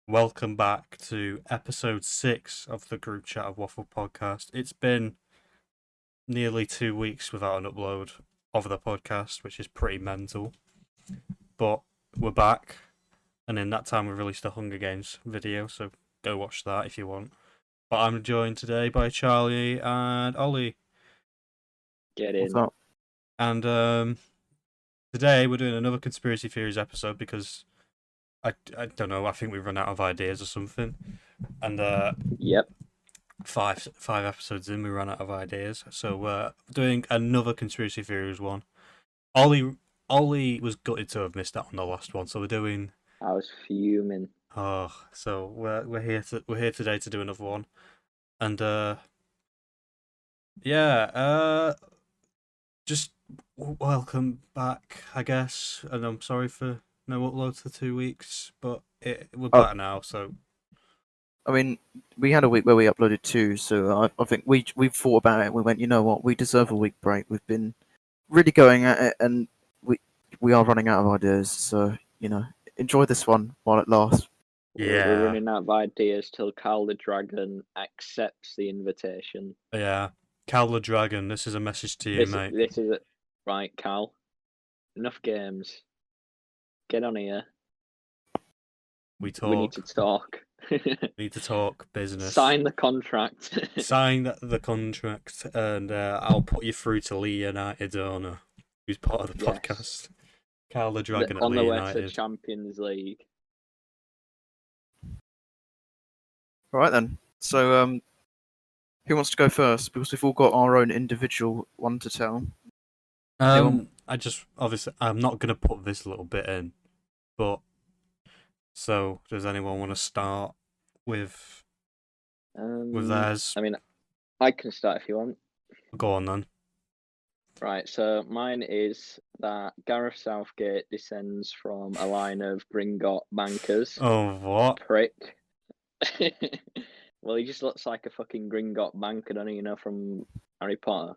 Welcome back to episode 6 of the group chat of Waffle podcast. It's been nearly 2 weeks without an upload of the podcast, which is pretty mental. But we're back, and in that time we released a Hunger Games video, so go watch that if you want. But I'm joined today by Charlie and Ollie. Get in. What's up? And today we're doing another conspiracy theories episode because I don't know, I think we've run out of ideas or something. And Yep. five episodes in, we ran out of ideas, so we're doing another conspiracy theories one. Ollie was gutted to have missed out on the last one, so we're doing. I was fuming. So we're here today to do another one, and just welcome back, I guess. And I'm sorry for no uploads for 2 weeks, but we're better now. So I mean, we had a week where we uploaded two, so I think we thought about it and we went, you know what, we deserve a week break. We've been really going at it and we are running out of ideas, so, enjoy this one while it lasts. Yeah. We're running out of ideas till Carl the Dragon accepts the invitation. Yeah. Cal the Dragon, this is a message to you, mate. This is it. Right, Cal. Enough games. Get on here. We talk. We need to talk. Need to talk business. Sign the contract. Sign the contract, and I'll put you through to Lee United owner, who's part of the Yes. podcast. Cal the Dragon at on Lee the way United. to Champions League. All right then. So, who wants to go first? Because we've all got our own individual one to tell. Obviously, I'm not gonna put this little bit in, but so does anyone want to start with theirs? I mean, I can start if you want. Go on then. Right, so mine is that Gareth Southgate descends from a line of Gringot bankers. Oh, what? Prick. Well, he just looks like a fucking Gringot banker, doesn't he? From Harry Potter.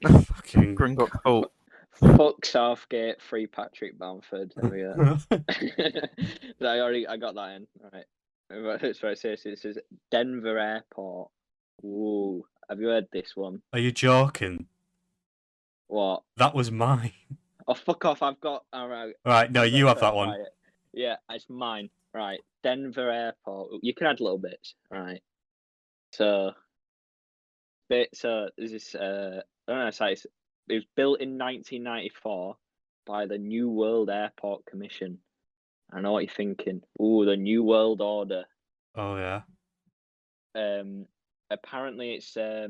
Fucking Gringot Colt. Fuck Southgate, free Patrick Bamford. There we go. I got that in. Alright. Sorry, seriously, this is Denver Airport. Ooh, have you heard this one? Are you joking? What? That was mine. Oh, fuck off! I've got. Alright. Right, no, you have that one. Yeah, it's mine. Right, Denver Airport. You can add little bits. Right. So there's this. I don't know. It was built in 1994 by the New World Airport Commission. I know what you're thinking. Ooh, the New World Order. Oh yeah. Apparently it's a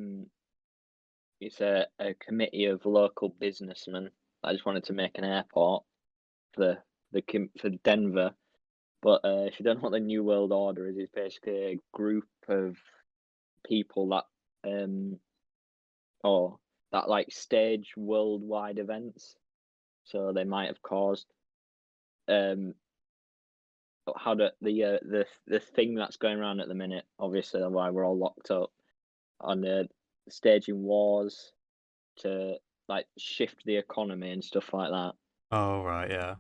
committee of local businessmen that just wanted to make an airport for Denver. But if you don't know what the New World Order is, it's basically a group of people that like stage worldwide events. So they might have caused the thing that's going around at the minute, obviously why we're all locked up, on the staging wars to like shift the economy and stuff like that. Oh right, yeah.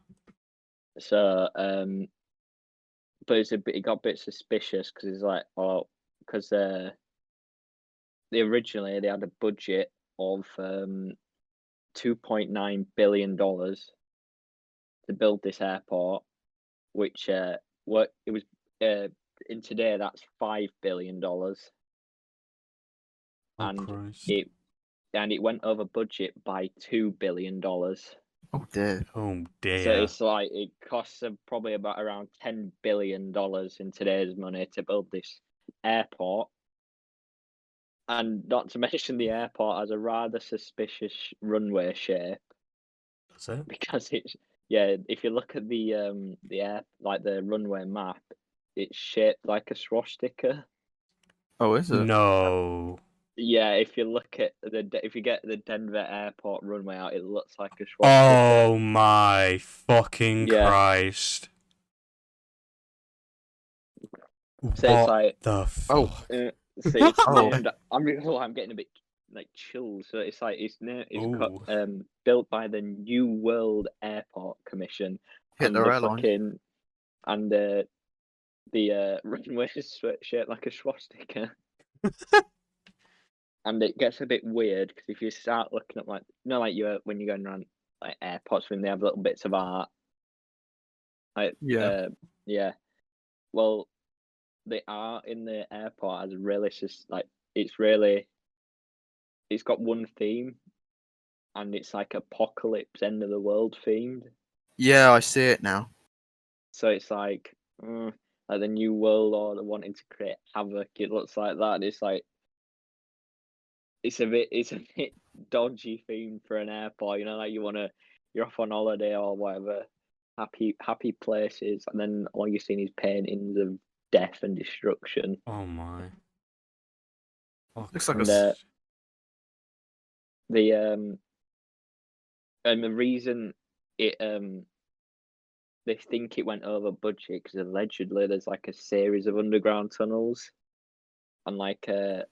So but it got a bit suspicious because it's like, because originally they had a budget of $2.9 billion to build this airport, which in today that's $5 billion, and it went over budget by $2 billion. Oh dear. Oh dear. So it's like it costs them probably about around $10 billion in today's money to build this airport. And not to mention the airport has a rather suspicious runway shape. That's it. Because if you look at the runway map, it's shaped like a swastika. Oh, is it? No. Yeah, if you look at if you get the Denver Airport runway out, it looks like a swastika. Oh my fucking Christ! So what it's like, the fuck? See, I'm getting a bit like chills. So it's like it's built by the New World Airport Commission. Hitler Airlines. the runway is shaped like a swastika. And it gets a bit weird because if you start looking at like like you when you're going around like airports when they have little bits of art, like Yeah. yeah. Well, the art in the airport has really just like it's got one theme, and it's like apocalypse, end of the world themed. Yeah, I see it now. So it's like the new world order wanting to create havoc. It looks like that. And it's like it's a bit dodgy theme for an airport. You know, like you're off on holiday or whatever, happy places, and then all you're seeing is paintings of death and destruction. Oh my. Oh, Looks like a And the and the reason it they think it went over budget because allegedly there's like a series of underground tunnels and like a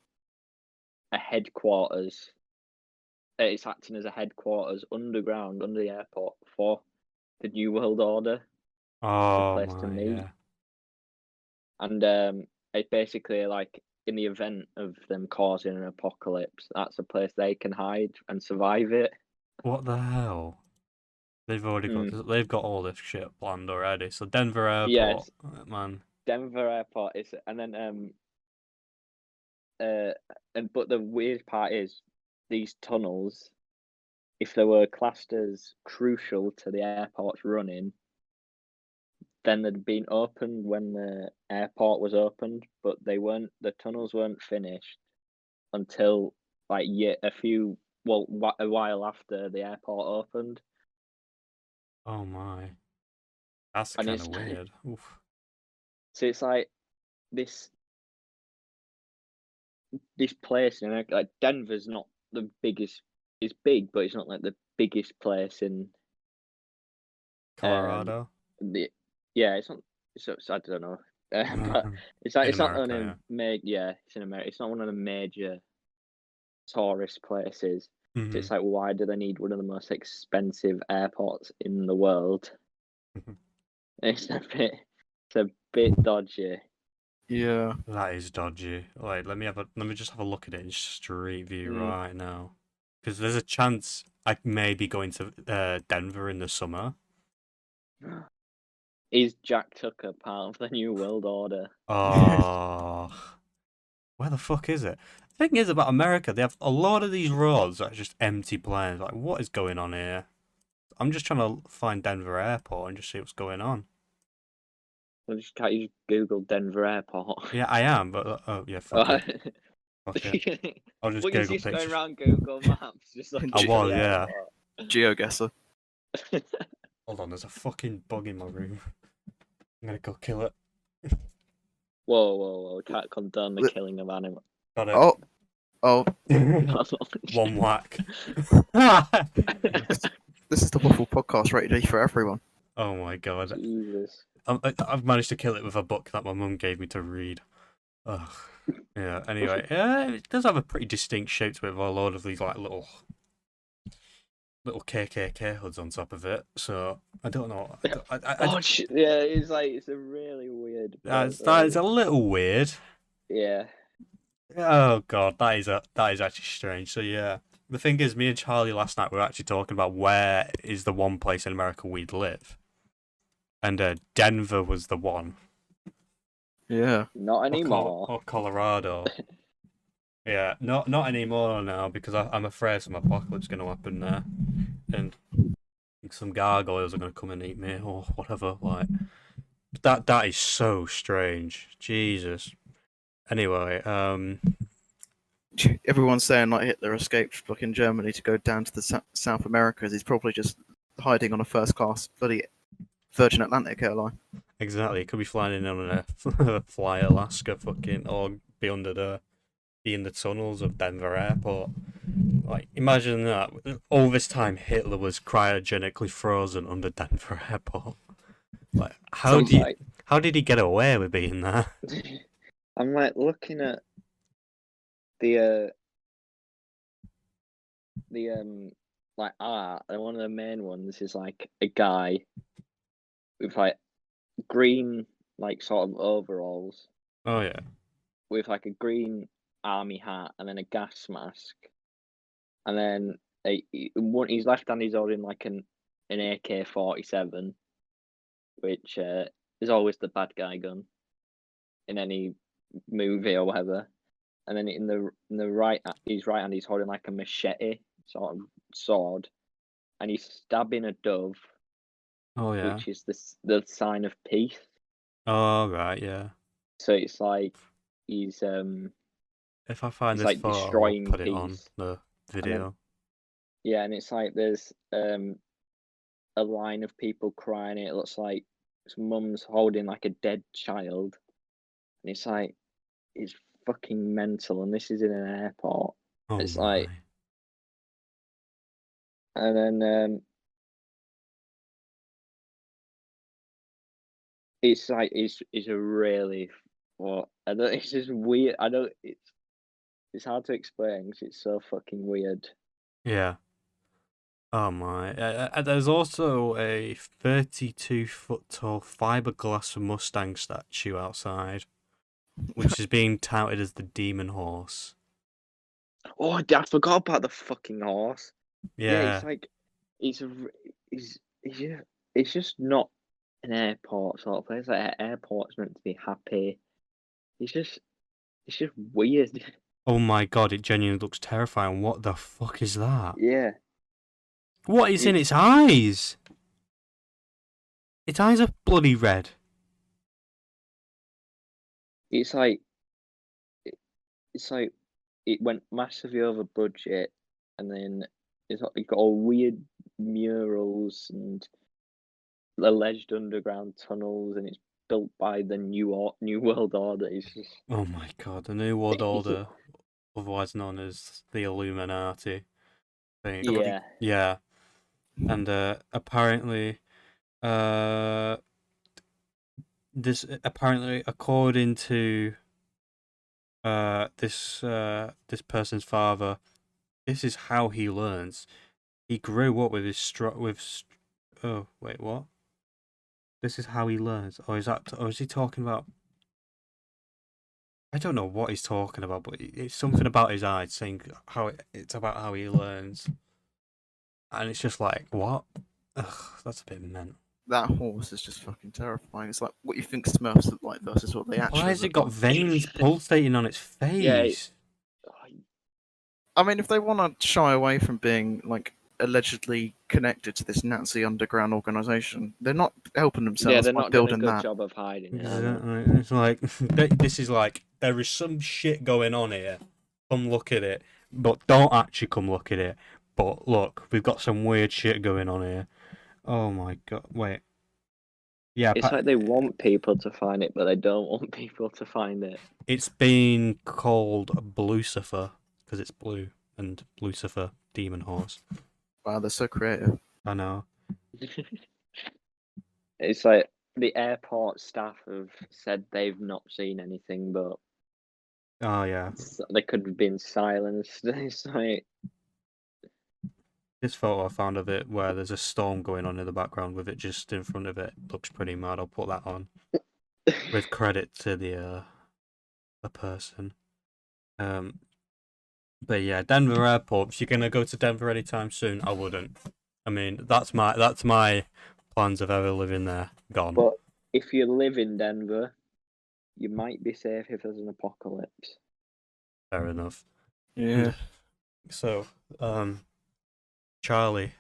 headquarters. It's acting as a headquarters underground under the airport for the New World Order, the oh place to my, meet. yeah. And it's basically like in the event of them causing an apocalypse, that's a place they can hide and survive it. What the hell? They've got all this shit planned already. So Denver Airport, Yes, man. Denver Airport is, and then and but the weird part is these tunnels, if they were classed as crucial to the airport's running, then they'd been opened when the airport was opened, but they weren't. The tunnels weren't finished until like a while after the airport opened, Oh my. That's and kind it's of weird. Oof. so it's like this place in America, like Denver's not the biggest. It's big, but it's not like the biggest place in um Colorado? the yeah. It's not. So I don't know, but it's like In it's not one America, of yeah. it's in America. It's not one of the major tourist places. So Mhm. it's like, why do they need one of the most expensive airports in the world? It's a bit dodgy. Yeah. That is dodgy. Like, let me just have a look at it in Street View Mm. right now, because there's a chance I may be going to Denver in the summer. Is Jack Tucker part of the New World Order? Oh, where the fuck is it? The thing is about America, they have a lot of these roads that are just empty plains. Like, what is going on here? I'm just trying to find Denver Airport and just see what's going on. Well, can't you just Google Denver Airport? Yeah, I am, but oh yeah, fuck it, fuck it. I'll just What is Google just going pictures. around Google Maps, just looking I for was, the yeah. GeoGuessr. airport? Hold on, there's a fucking bug in my room. I'm gonna go kill it. Whoa! Can't condone the Li- killing of animals. Got it. Oh, oh, One whack. this is the Waffle podcast rated E for everyone. Oh my god. Jesus. I've managed to kill it with a book that my mum gave me to read. Ugh. Yeah, anyway, yeah, it does have a pretty distinct shape to it with a load of these like little KKK hoods on top of it. So I don't know. Yeah, it's a really weird. That is a little weird. Yeah. Oh god, that is actually strange. So yeah, the thing is, me and Charlie last night we were actually talking about where is the one place in America we'd live, and Denver was the one. Yeah. Not anymore. Or Colorado. Yeah, not anymore now because I'm afraid some apocalypse is going to happen there, and some gargoyles are going to come and eat me or whatever. Like that is so strange. Jesus. Anyway, Everyone's saying like Hitler escaped fucking Germany to go down to the South Americas. He's probably just hiding on a first class bloody Virgin Atlantic airline. exactly. Could be flying in on a Fly Alaska fucking or be in the tunnels of Denver Airport. Like, imagine that. All this time, Hitler was cryogenically frozen under Denver Airport. Like, how did he get away with being there? I'm like looking at the like art, and one of the main ones is like a guy with like green like sort of overalls Oh yeah. with like a green army hat and then a gas mask, and then his left hand he's holding like an AK-47, which is always the bad guy gun in any movie or whatever. And then in the right, his right hand he's holding like a machete sort of sword, and he's stabbing a dove, Oh yeah. which is the sign of peace. Oh right, yeah. So it's like he's If I find it's this like photo, I'll destroying put it on peace. the And then, video. yeah, and it's like there's a line of people crying. It looks like some mum's holding like a dead child, and it's like it's fucking mental. And this is in an airport. Oh It's my. like, and then it's like it's a really what I don't. It's just weird. I don't. It's hard to explain because it's so fucking weird. Yeah. Oh my. There's also a 32-foot tall fiberglass Mustang statue outside, which is being touted as the demon horse. Oh, I forgot about the fucking horse. Yeah, Yeah. it's like it's a it's it's just not an airport sort of place. Like an airport's meant to be happy. It's just weird. Oh my god, it genuinely looks terrifying. What the fuck is that? Yeah, What is in It's- its eyes? Its eyes are bloody red. it's like it's like it went massively over budget, and then it got all weird murals and alleged underground tunnels, and it's built by the New World Order. It's just Oh my god, the New World Order, otherwise known as the Illuminati thing. yeah. Yeah. And apparently, this apparently according to this person's father, this is how he learns. He grew up with oh wait, what? This is how he learns. Or is he talking about? I don't know what he's talking about, but it's something about his eyes saying it's about how he learns, and it's just like what? Ugh, that's a bit mental. That horse is just fucking terrifying. It's like what you think Smurfs look like versus what they actually Why has it look got like. veins pulsating on its face? I mean, if they want to shy away from being like allegedly connected to this Nazi underground organization, they're not helping themselves Yeah, they're by not doing a building good that. job of hiding it. are they? Exactly. It's like this is like there is some shit going on here. Come look at it, but don't actually come look at it. But look, we've got some weird shit going on here. Oh my god! Wait. Yeah, It's like they want people to find it, but they don't want people to find it. it's been called Lucifer because it's blue and Lucifer, demon horse. Wow, they're so creative. I know. It's like the airport staff have said they've not seen anything, but Oh yeah. they could have been silenced. It's like This photo I found of it where there's a storm going on in the background with it just in front of it looks pretty mad. I'll put that on with credit to the person. But yeah, Denver Airport. If you're gonna go to Denver anytime soon, I wouldn't. I mean, that's my plans of ever living there gone. But if you live in Denver, you might be safe if there's an apocalypse. Fair enough. Yeah. So, Charlie,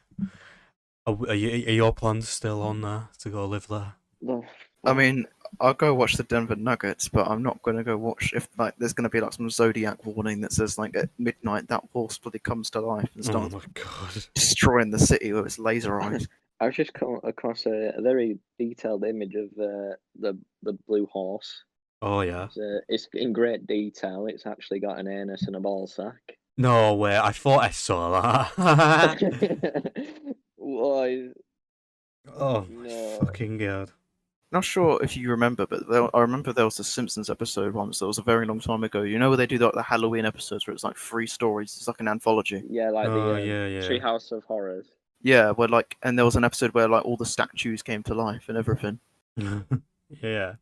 are your plans still on there to go live there? No. I mean, I'll go watch the Denver Nuggets, but I'm not going to go watch if like there's going to be like some Zodiac warning that says like at midnight that horse bloody comes to life and Oh starts my god. destroying the city with its laser eyes. I was just come across a very detailed image of the blue horse. Oh yeah. It's in great detail. It's actually got an anus and a ball sack. No way. I thought I saw that. Why? Oh my No. fucking god. Not sure if you remember, but I remember there was a Simpsons episode once. That was a very long time ago. You know where they do like the Halloween episodes where it's like 3 stories. It's like an anthology. Yeah, like Oh, the yeah. Treehouse of Horrors. Yeah, where like, and there was an episode where like all the statues came to life and everything. Yeah.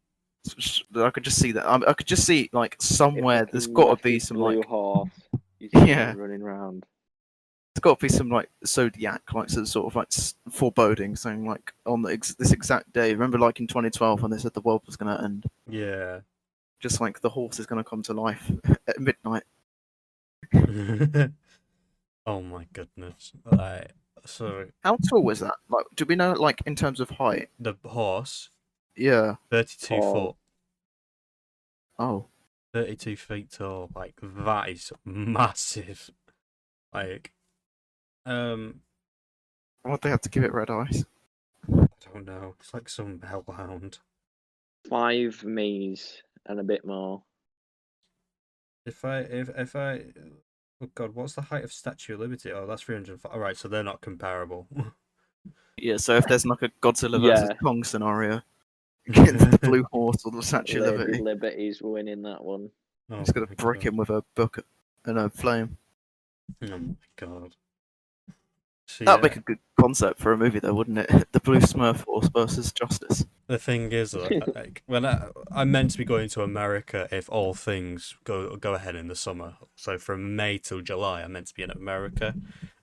I could just see that. I could just see like A somewhere there's fucking got to be massive some blue like horse. You see Yeah. running around. there's got to be some like zodiac like sort of like foreboding saying like on this exact day. Remember like in 2012 when they said the world was gonna end? Yeah. Just like the horse is gonna come to life at midnight. Oh my goodness. Like, so How tall was that? Like, do we know like in terms of height? the horse, Yeah. 32 Tall. foot, Oh. 32 feet tall. Like, that is massive. Like, Why'd they have to give it red eyes? I don't know. It's like some hellhound. 5 Ms and a bit more. If I, oh god, what's the height of Statue of Liberty? Oh, that's 305. All right, so they're not comparable. Yeah. So if there's like a Godzilla Yeah. versus Kong scenario, the blue horse or the Statue of Lady Liberty, Liberty's winning that one. Oh it's gonna my break God. him with a bucket and a flame. Oh my god. So, That'd yeah, make a good concept for a movie, though, wouldn't it? The Blue Smurf Horse versus Justice. the thing is, like, when I'm meant to be going to America if all things go ahead in the summer. So from May till July, I'm meant to be in America,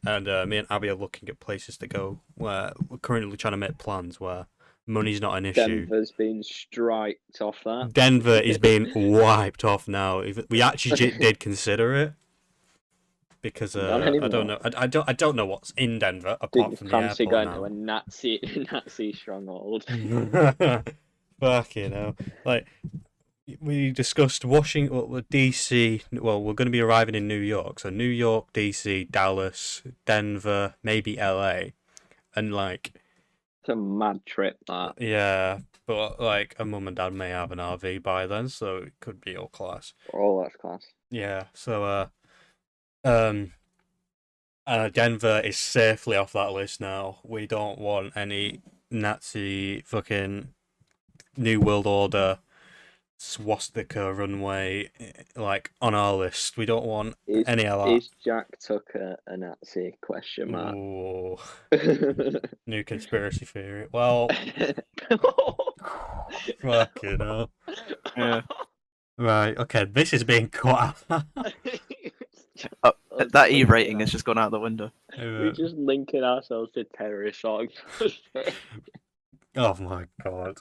and me and Abby are looking at places to go. Where we're currently trying to make plans where money's not an issue. Denver's been striked off that. Denver is being wiped off now. We actually did consider it because Not I don't anymore. know. I don't know what's in Denver apart Didn't from the fancy airport going now. to a Nazi stronghold. Fucking hell. Like, we discussed Washington, DC. Well, we're going to be arriving in New York. So, New York, DC, Dallas, Denver, maybe LA. And, like, It's a mad trip, that. yeah. But, like, a mum and dad may have an RV by then. So, it could be all class. Oh, that's class. Yeah. So, Denver is safely off that list now. We don't want any Nazi fucking New World Order swastika runway like on our list. We don't want any of that. Is Jack Tucker a Nazi? Question mark. Ooh, new conspiracy theory. Well, fucking hell. Yeah. Right, okay, this is being cut out. That E rating has just gone out the window. We're just linking ourselves to terrorist organizations. Oh my god.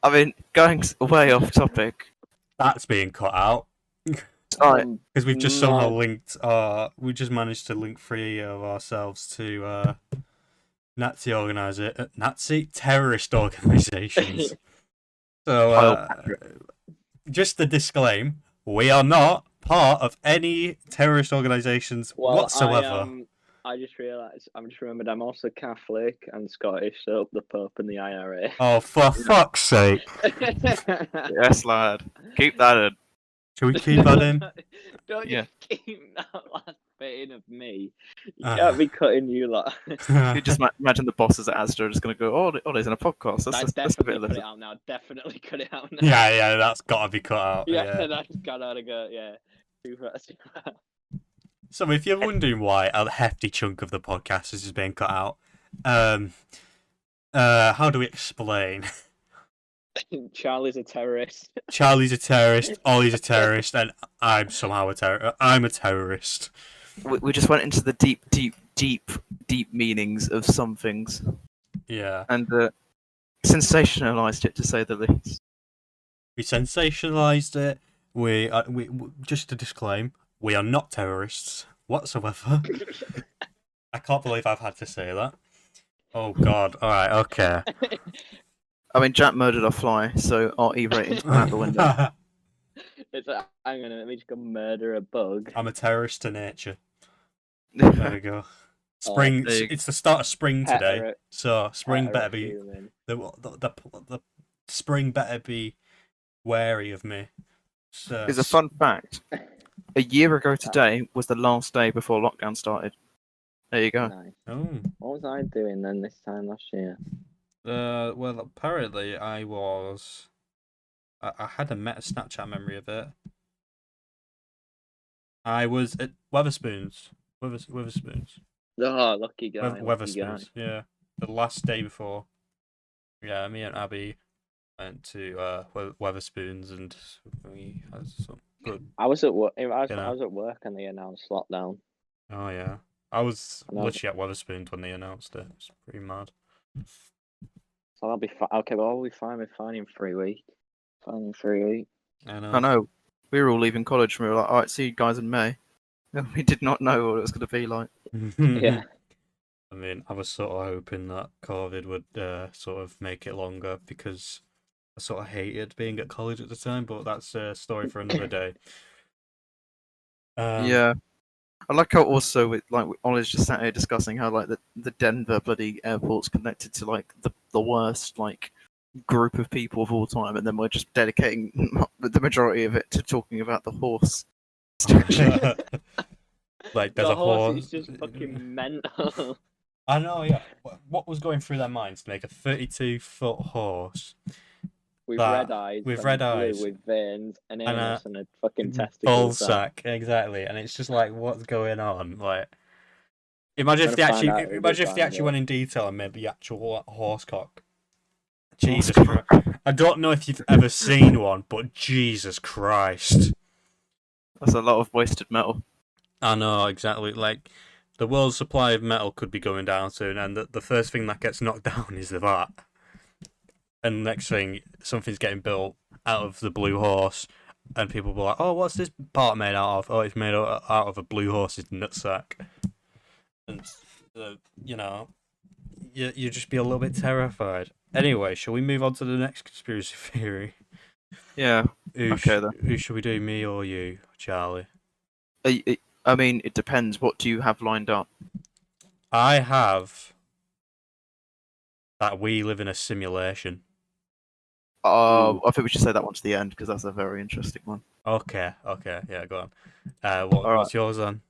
I mean, going way off topic. That's being cut out. Alright. Because we've just somehow No. linked we just managed to link 3 of ourselves to Nazi terrorist organizations. So just to disclaim, we are not part of any terrorist organizations whatsoever. I just realised, I'm just remembered I'm also Catholic and Scottish, so the Pope and the IRA. Oh, for fuck's sake. Yes, lad. Keep that in. Should we keep that in? Don't Yeah. you keep that last bit in of me. You Uh. can't be cutting you lot. You just imagine the bosses at Asda are just going to go, oh, there's in a podcast. That's a bit Definitely of cut it. it out now. Definitely cut it out now. Yeah, that's gotta be cut out. Yeah, that's gotta go. Yeah. Super. So if you're wondering why a hefty chunk of the podcast is being cut out, how do we explain? Charlie's a terrorist. Charlie's a terrorist, Ollie's a terrorist, and I'm somehow a terrorist. I'm a terrorist. We just went into the deep meanings of some things Yeah. and sensationalized it, to say the least. We sensationalized it. We just to disclaim, we are not terrorists whatsoever. I can't believe I've had to say that. Oh god. All right. Okay. I mean, Jack murdered our fly, so our E rating's gone out the window. It's like, hang on, let me just go murder a bug. I'm a terrorist to nature. There we go. Spring. there you- It's the start of spring today, Hetero- so spring better be heterohuman. the spring better be wary of me. So, Here's a fun fact. A year ago today was the last day before lockdown started. There you go. Nice. Oh. What was I doing then this time last year? Well, apparently I was. I had a meta Snapchat memory of it. I was at Weatherspoons. Weatherspoons. Oh, lucky guy. Lucky guy. Weatherspoons. Yeah, the last day before. Yeah, me and Abby Went to Weatherspoons, and we had some good. I was at work. I know. was at work and they announced lockdown. Oh yeah, I was And I was, literally at Weatherspoons when they announced it. It's pretty mad. so I'll be fine. Okay, well, I'll be fine. We're fine in 3 weeks. Fine in 3 weeks. I know. I know. We were all leaving college and we were like, all right, see you guys in May. We did not know what it was going to be like. Yeah. I mean, I was sort of hoping that COVID would sort of make it longer because I sort of hated being at college at the time, but that's a story for another day. Yeah. I like how also with like Ollie's just sat here discussing how like the Denver bloody airport's connected to like the worst like group of people of all time, and then we're just dedicating the majority of it to talking about the horse. Like there's The a horse horse. is just fucking mental. I know, yeah. What was going through their minds to make a 32-foot horse With that- red eyes. with and red blue eyes With veins, an and anus, and a fucking ball testicle sack, exactly? And it's just like, what's going on? Like, imagine if Gonna they find actually, out who imagine if they designed actually it. went in detail and made the actual horse cock. Jesus Christ! I don't know if you've ever seen one, but Jesus Christ! That's a lot of wasted metal. I know, exactly. Like, the world's supply of metal could be going down soon, and the first thing that gets knocked down is that. And the next thing, something's getting built out of the blue horse, and people will be like, oh, what's this part made out of? Oh, it's made out of a blue horse's nutsack. And, you just be a little bit terrified. Anyway, shall we move on to the next conspiracy theory? Yeah. Okay, then. Who should we do, me or you, Charlie? I mean, it depends. What do you have lined up? I have that we live in a simulation. I think we should say that one to the end because that's a very interesting one. Okay, yeah, go on. What's yours then?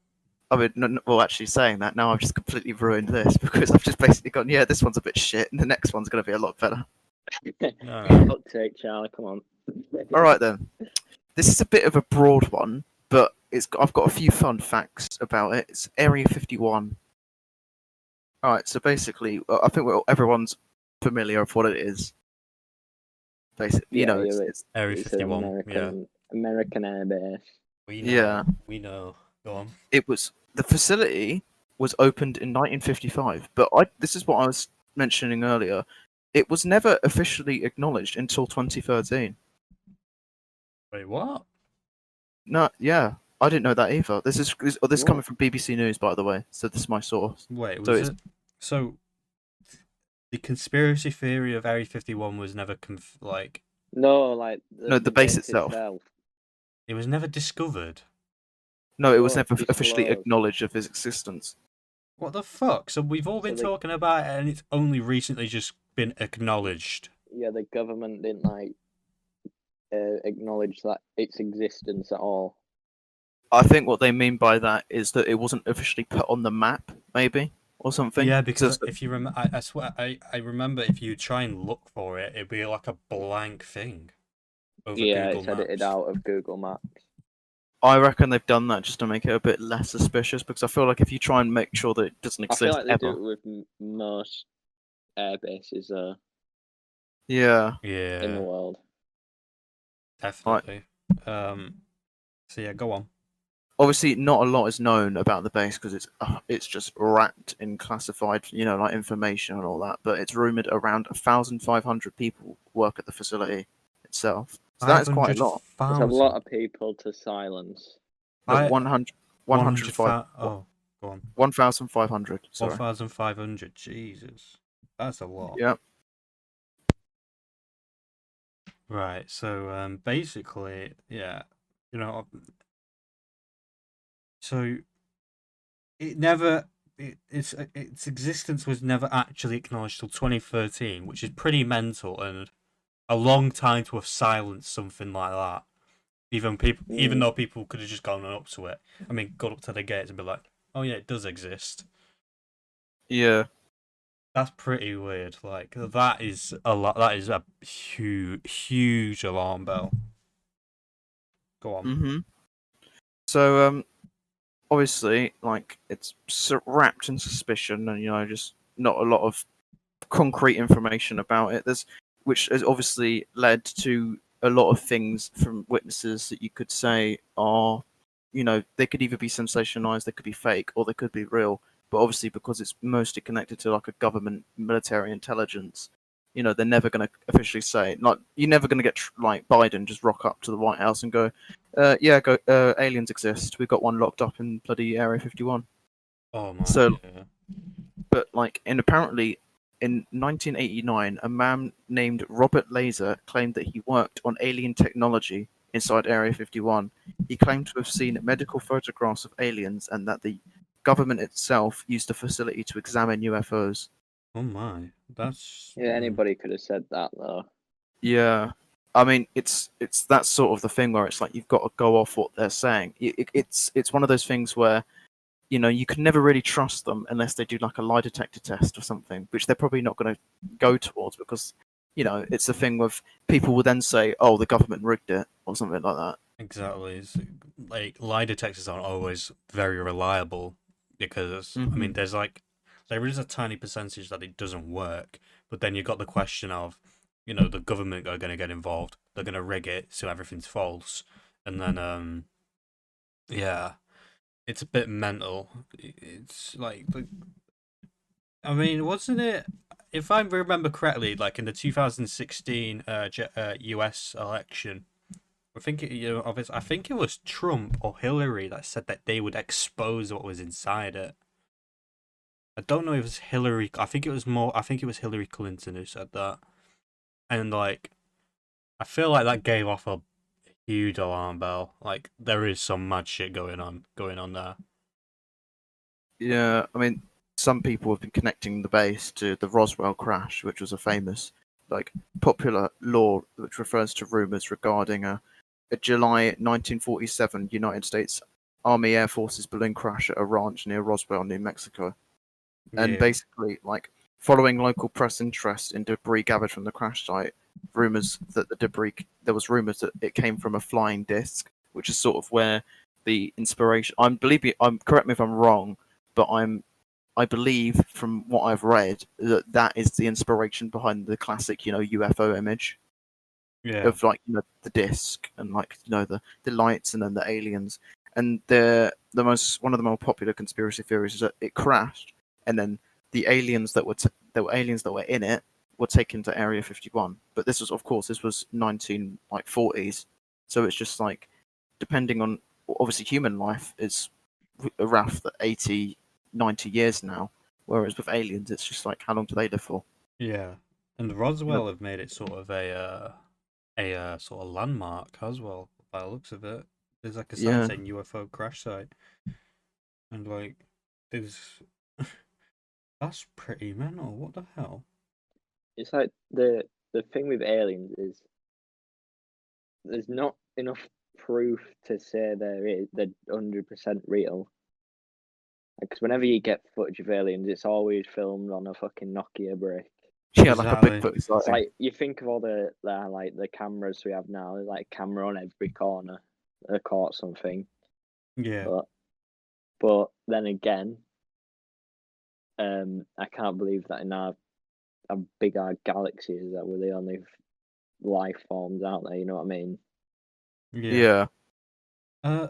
I mean, well, actually saying that, now I've just completely ruined this because I've just basically gone, yeah, this one's a bit shit, and the next one's going to be a lot better. Alright. Hot take, Charlie. Come on. All right, then. This is a bit of a broad one, but I've got a few fun facts about it. It's Area 51. All right, so basically, I think everyone's familiar with what it is. Basically, Yeah, it's Area It's 51. American Air Base. We know. Yeah. We know. Go on. the facility was opened in 1955, but this is what I was mentioning earlier. It was never officially acknowledged until 2013. Wait, what? No, yeah, I didn't know that either. This is coming from BBC News, by the way. So this is my source. Wait, So was it? So, the conspiracy theory of Area 51 was never No, like the base itself. It was never discovered. No, it was No, never officially disclosed. acknowledged of its existence. What the fuck? So we've all been talking about it, and it's only recently just been acknowledged. Yeah, the government didn't acknowledge that its existence at all. I think what they mean by that is that it wasn't officially put on the map, maybe, or something. Yeah, because if you remember, I swear, I remember if you try and look for it, it'd be like a blank thing. Over Yeah, Google it's edited Maps. out of Google Maps. I reckon they've done that just to make it a bit less suspicious, because I feel like if you try and make sure that it doesn't I exist feel like they ever, do it with most air bases yeah, in the world. Definitely. So yeah, go on. obviously not a lot is known about the base because it's just wrapped in classified, like information and all that. But it's rumored around 1,500 people work at the facility itself. So that is quite a lot. There's a lot of people to silence. No, 105. Oh, go on. 1,500. Sorry. 1,500. Jesus, that's a lot. Yep. Right. So basically, yeah, So its existence was never actually acknowledged till 2013, which is pretty mental and a long time to have silenced something like that. Even though people could have just gone up to it. I mean, gone up to the gates and be like, "Oh yeah, it does exist." Yeah. That's pretty weird. Like that is a lot. That is a huge alarm bell. Go on. Mhm. So obviously, like it's wrapped in suspicion, and just not a lot of concrete information about it. which has obviously led to a lot of things from witnesses that you could say are, they could either be sensationalized, they could be fake, or they could be real. But obviously, because it's mostly connected to like a government military intelligence, they're never going to officially say, like, you're never going to get like Biden just rock up to the White House and go, aliens exist. We've got one locked up in bloody Area 51. Oh my. So, Yeah. but like, and apparently in 1989, a man named Robert Laser claimed that he worked on alien technology inside Area 51. He claimed to have seen medical photographs of aliens and that the government itself used the facility to examine UFOs. Oh my. That's. Yeah, anybody could have said that though. Yeah. I mean, it's that sort of the thing where it's like you've got to go off what they're saying. It's one of those things where you can never really trust them unless they do like a lie detector test or something, which they're probably not going to go towards because, it's a thing with people will then say, oh, the government rigged it or something like that. Exactly. It's, like, lie detectors aren't always very reliable because, I mean, there is a tiny percentage that it doesn't work, but then you've got the question of, the government are going to get involved. They're going to rig it so everything's false. And then, yeah, it's a bit mental. It's like, I mean, wasn't it, if I remember correctly, like in the 2016 US election, I think I think it was Trump or Hillary that said that they would expose what was inside it. I don't know if it was Hillary. I think it was Hillary Clinton who said that. And like, I feel like that gave off a huge alarm bell. Like, there is some mad shit going on there. Yeah, I mean, some people have been connecting the base to the Roswell crash, which was a famous, like, popular law which refers to rumors regarding a July 1947 United States Army Air Forces balloon crash at a ranch near Roswell, New Mexico. And Yeah. basically, like, following local press interest in debris gathered from the crash site, there was rumors that it came from a flying disc, which is sort of where the inspiration. Correct me if I'm wrong, but I believe from what I've read that is the inspiration behind the classic, UFO image Yeah. of like the disc and like the lights and then the aliens. And one of the more popular conspiracy theories is that it crashed and then the aliens that were in it were taken to Area 51. But this was 1940s, so it's just like depending on obviously human life is around 80, 90 years now, whereas with aliens it's just like how long do they live for? Yeah. And Roswell have made it sort of a sort of landmark as well, by the looks of it. There's like a sign Yeah. saying UFO crash site, and like there's that's pretty mental. What the hell? It's like the thing with aliens is there's not enough proof to say they're 100% real. Because whenever you get footage of aliens, it's always filmed on a fucking Nokia brick. Yeah, like a Exactly. Bigfoot It's sighting. like you think of all the cameras we have now. There's like a camera on every corner. They caught something, Yeah. but then again, I can't believe that in our big our galaxies that we're the only life forms out there. You know what I mean? Yeah. I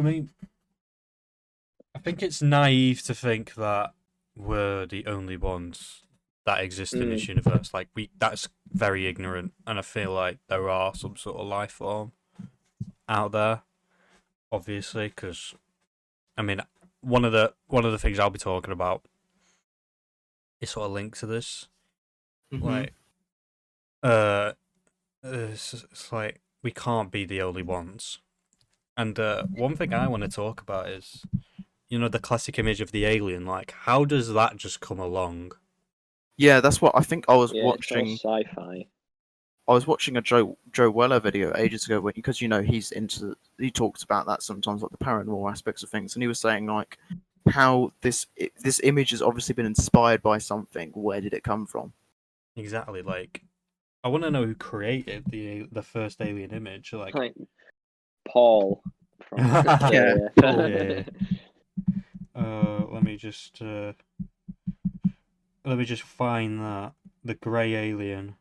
mean, I think it's naive to think that we're the only ones that exist in this universe. Like, that's very ignorant, and I feel like there are some sort of life form out there, obviously, because I mean, one of the things I'll be talking about is sort of linked to this. Like, it's like we can't be the only ones. And one thing I want to talk about is, the classic image of the alien. Like, how does that just come along? Yeah, that's what I think. I was Yeah, watching. it's all sci-fi. I was watching a Joe Weller video ages ago because he talks about that sometimes, like the paranormal aspects of things, and he was saying like how this image has obviously been inspired by something. Where did it come from? Exactly. Like, I want to know who created the first alien image. Like, Paul from Yeah. Yeah. Let me just find that the grey alien.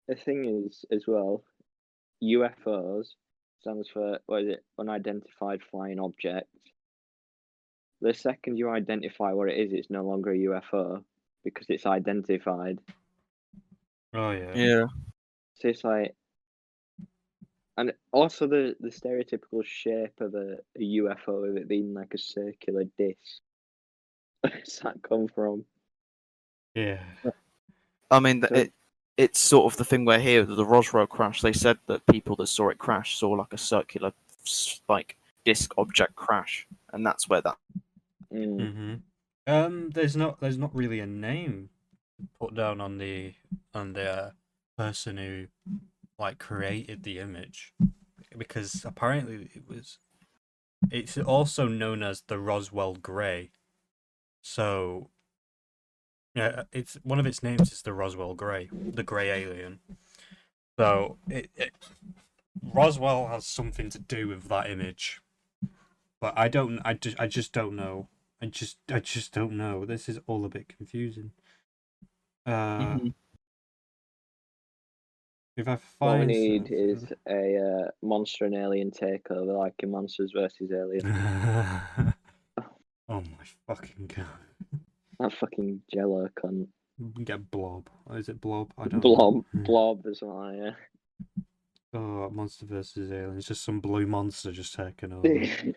The thing is, as well, UFOs stands for, what is it? Unidentified flying object. The second you identify what it is, it's no longer a UFO because it's identified. Oh yeah. Yeah. So it's like, and also the stereotypical shape of a UFO of it being like a circular disc. Where does that come from? Yeah. I mean, So, it's sort of the thing where here, the Roswell crash, they said that people that saw it crash saw like a circular, like, disc object crash. And that's where that. Mm-hmm. There's not really a name put down on the person who like created the image, because apparently it's also known as the Roswell Grey. So yeah, it's one of its names is the Roswell Grey, the Grey Alien. So Roswell has something to do with that image, but I just don't know. I just don't know. This is all a bit confusing. Mhm. If I what we find need something... is a monster and alien takeover, like in Monsters vs. Alien. Oh my fucking god! That fucking Jello cunt. Get Blob. Or is it Blob? I don't Blob, know. blob or something like that. Oh, Monster versus Aliens. Just some blue monster just taking over. Yeah.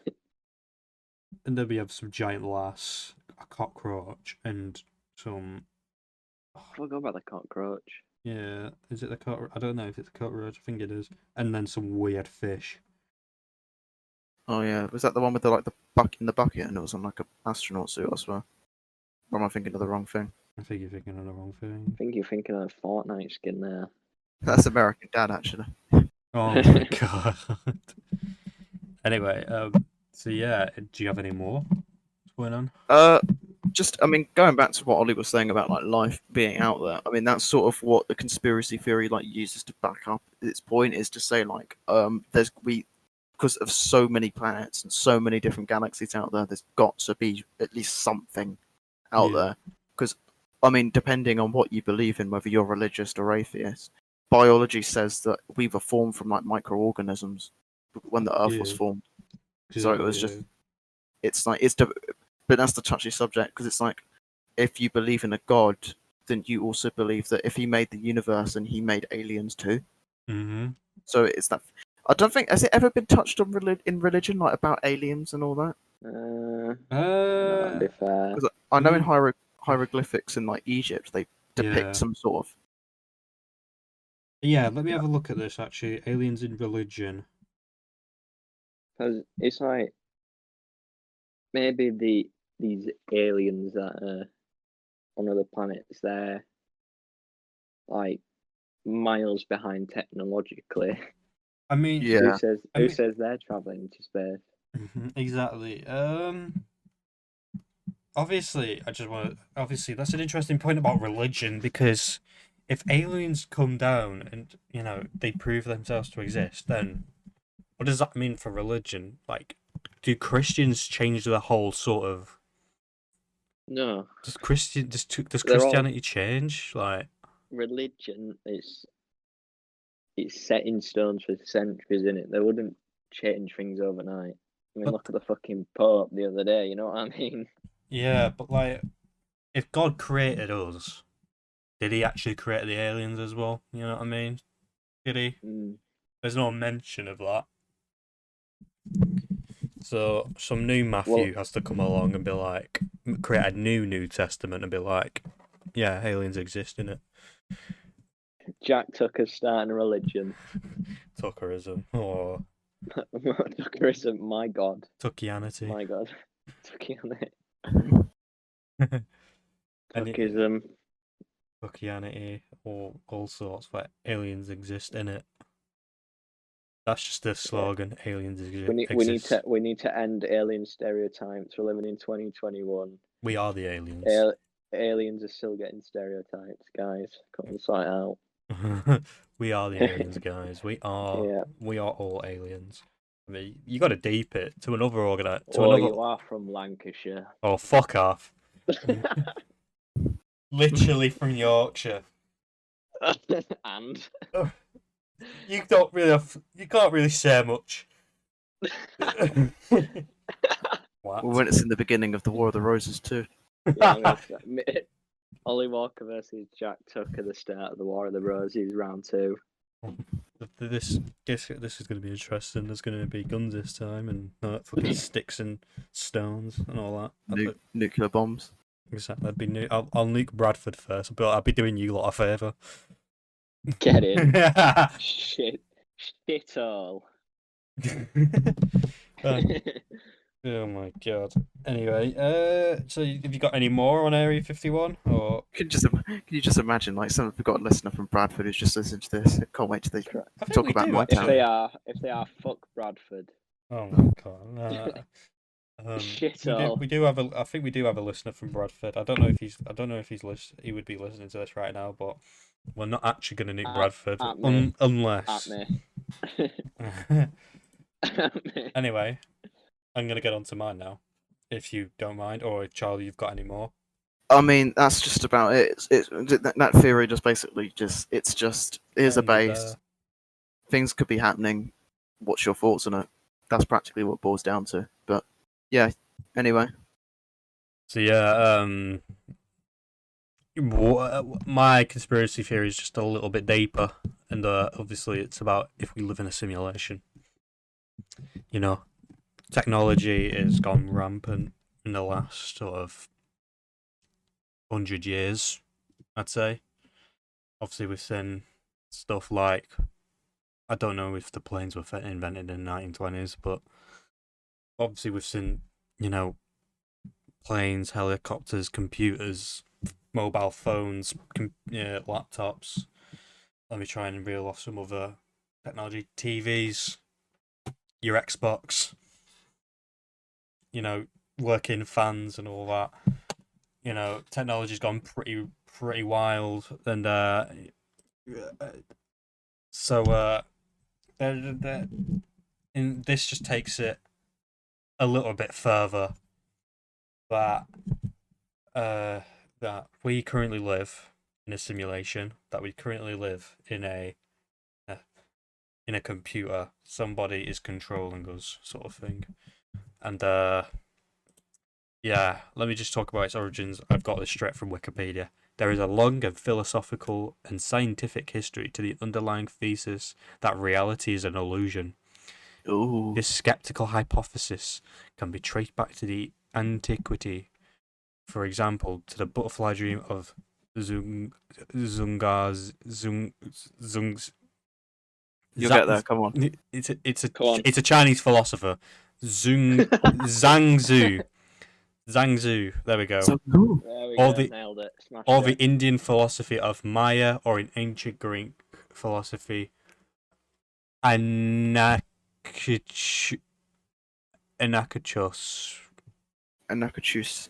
And then we have some giant lass, a cockroach, and some... I forgot about the cockroach. Yeah, is it the cockroach? I don't know if it's a cockroach. I think it is. And then some weird fish. Oh, yeah. Was that the one with the, like, the bucket in the bucket and it was on, like, an astronaut suit, I swear? Or am I thinking of the wrong thing? I think you're thinking of the wrong I thing. think you're thinking of Fortnite skin there. That's American Dad, actually. Oh my god. Anyway, so yeah, do you have any more? What's going on? Just, I mean, going back to what Ollie was saying about, like, life being out there, I mean, that's sort of what the conspiracy theory, like, uses to back up its point, is to say, like, because of so many planets and so many different galaxies out there, there's got to be at least something out Yeah. there. Because, I mean, depending on what you believe in, whether you're religious or atheist, biology says that we were formed from, like, microorganisms when the Earth was Yeah. formed. So it was Yeah. just, it's like, but that's the touchy subject, because it's like, if you believe in a god, then you also believe that if he made the universe and he made aliens too. Mm-hmm. So it's that. I don't think, has it ever been touched on in religion, like about aliens and all that? No, to be fair. Because I know in Mm. hieroglyphics in, like, Egypt, they depict Yeah. some sort of. Yeah, let me have a look at this actually. Aliens in religion. Because it's like, maybe these aliens that are on other planets, they're like miles behind technologically. I mean, Yeah. Who says they're traveling into space? exactly. Obviously, obviously, that's an interesting point about religion, because if aliens come down and, they prove themselves to exist, then what does that mean for religion? Like, do Christians change the whole sort of... No, Does they're all Christianity change? Like, religion. It's set in stone for centuries, isn't it? They wouldn't change things overnight. I mean, but look at the fucking Pope the other day. You know what I mean? yeah, but like, if God created us, did he actually create the aliens as well? You know what I mean? Did he? Mm. There's no mention of that. So some new Well, Matthew has to come along and be like, create a New Testament and be like, yeah, aliens exist in it. Jack Tucker's starting a religion. Tuckerism or Tuckerism, my God. Tuckianity. My God. Tuckianity. Any Tuckism. Tuckianity or all sorts where aliens exist in it. That's just a slogan. Aliens exist. We need to end alien stereotypes. We're living in 2021. We are the aliens. Aliens are still getting stereotypes, guys. Come sort it out. We are the aliens, guys. We are. Yeah. We are all aliens. I mean, you got to deep it to another You are from Lancashire. Oh, fuck off! Literally from Yorkshire. And You don't really have, you can't really say much. What? Well, when it's in the beginning of the War of the Roses too. yeah, I'm gonna say, Ollie Walker versus Jack Tucker, the start of the War of the Roses, round 2. This is going to be interesting. There's going to be guns this time and fucking sticks and stones and all that. Nuclear bombs. Exactly. I'll nuke Bradford first, but I'll be doing you lot a favour. Get in. Shit all. Oh my god. Anyway, so have you got any more on Area 51? Or Can you just imagine, like, some we've got a listener from Bradford who's just listening to this? Can't wait till they I think talk we about do, my actually. town. If they are, fuck Bradford. Oh my god. Shit we all. do have a. I think we do have a listener from Bradford. I don't know if he would be listening to this right now, but we're not actually going to nuke Bradford at me. unless. At me. Anyway, I'm going to get on to mine now, if you don't mind, or if Charlie, you've got any more. I mean, that's just about it. That theory just basically here's a base. Things could be happening. What's your thoughts on it? That's practically what it boils down to. But yeah, anyway. So yeah, my conspiracy theory is just a little bit deeper, and obviously it's about if we live in a simulation. You know, technology has gone rampant in the last sort of 100 years, I'd say. Obviously, we've seen stuff like, I don't know if the planes were invented in the 1920s, but obviously we've seen, you know, planes, helicopters, computers, mobile phones, laptops. Let me try and reel off some other technology. TVs, your Xbox, you know, working fans and all that. You know, technology's gone pretty wild, and so and this just takes it a little bit further. That that we currently live in a simulation. That we currently live in a computer. Somebody is controlling us, sort of thing, and yeah, let me just talk about its origins. I've got this straight from Wikipedia. There is a long and philosophical and scientific history to the underlying thesis that reality is an illusion. Ooh. This skeptical hypothesis can be traced back to the antiquity, for example, to the butterfly dream of Zunga's. You'll get there. Come on. It's a Chinese philosopher, Zhangzu. Zhangzu. There we go. So, There we go. Nailed it. Smashed Or it. the Indian philosophy of Maya, or in ancient Greek philosophy, Anarchos. Anarchos.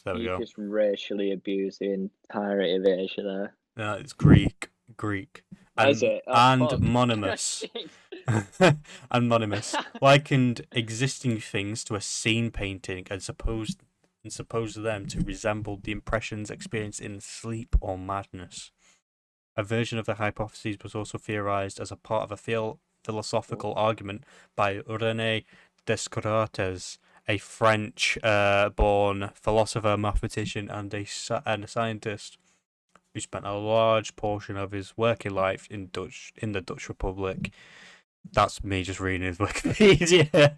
There we You go. just racially abused the entirety of Asia there. It's Greek. Is it? Oh, and fuck. monymous. Anonymous likened existing things to a scene painting and supposed them to resemble the impressions experienced in sleep or madness. A version of the hypothesis was also theorized as a part of a philosophical argument by René Descartes, a French-born philosopher, mathematician, and a scientist who spent a large portion of his working life in the Dutch Republic. That's me just reading his Wikipedia.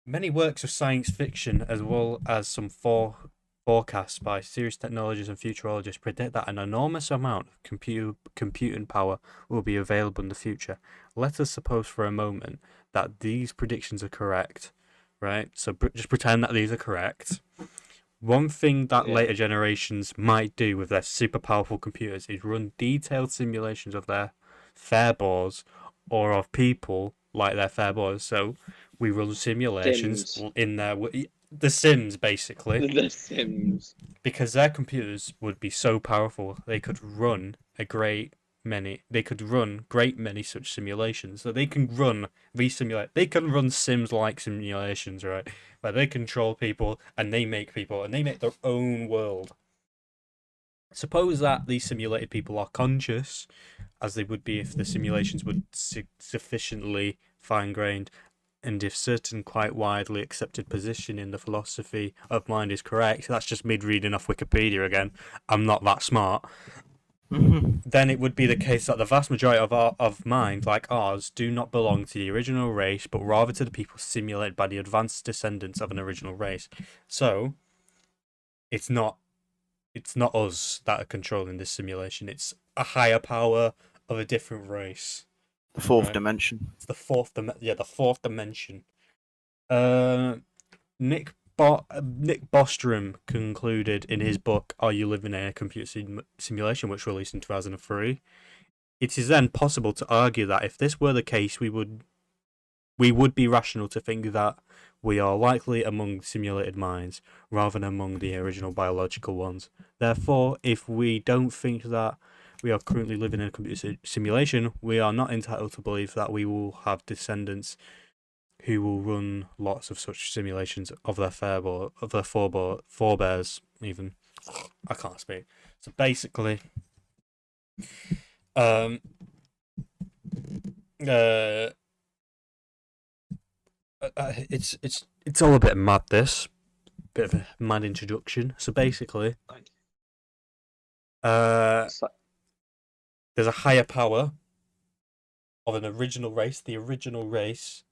Many works of science fiction, as well as some forecasts by serious technologists and futurologists, predict that an enormous amount of computing power will be available in the future. Let us suppose for a moment that these predictions are correct, right? So just pretend that these are correct. One thing that later generations might do with their super powerful computers is run detailed simulations of their fair boars or of people like their fair boars. So we run simulations in the Sims, basically. The Sims. Because their computers would be so powerful, they could run great many such simulations. So they can run Sims-like simulations, right? Where they control people and they make their own world. Suppose that these simulated people are conscious, as they would be if the simulations were sufficiently fine-grained, and if certain quite widely accepted position in the philosophy of mind is correct. That's just me reading off Wikipedia again. I'm not that smart. Then it would be the case that the vast majority of mind, like ours, do not belong to the original race, but rather to the people simulated by the advanced descendants of an original race. So, it's not us that are controlling this simulation. It's a higher power of a different race. The fourth Right. dimension. It's the fourth dimension. Nick Bostrom concluded in his book "Are You Living in a Computer Simulation?", which released in 2003. It is then possible to argue that if this were the case, we would be rational to think that we are likely among simulated minds rather than among the original biological ones. Therefore, if we don't think that we are currently living in a computer simulation, we are not entitled to believe that we will have descendants who will run lots of such simulations of their forebears. Even I can't speak. So basically, it's all a bit mad. This bit of a mad introduction. So basically, there's a higher power of an original race. The original race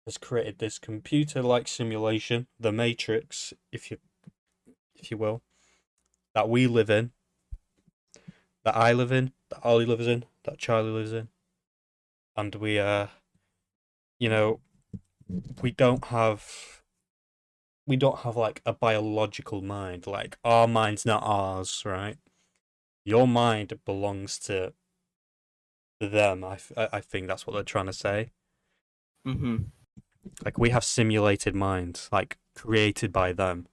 has created this computer-like simulation, the Matrix, if you will, that we live in, that I live in, that Ollie lives in, that Charlie lives in, and we we don't have like a biological mind. Like, our mind's not ours, right? Your mind belongs to them. I think that's what they're trying to say. Like, we have simulated minds, like, created by them.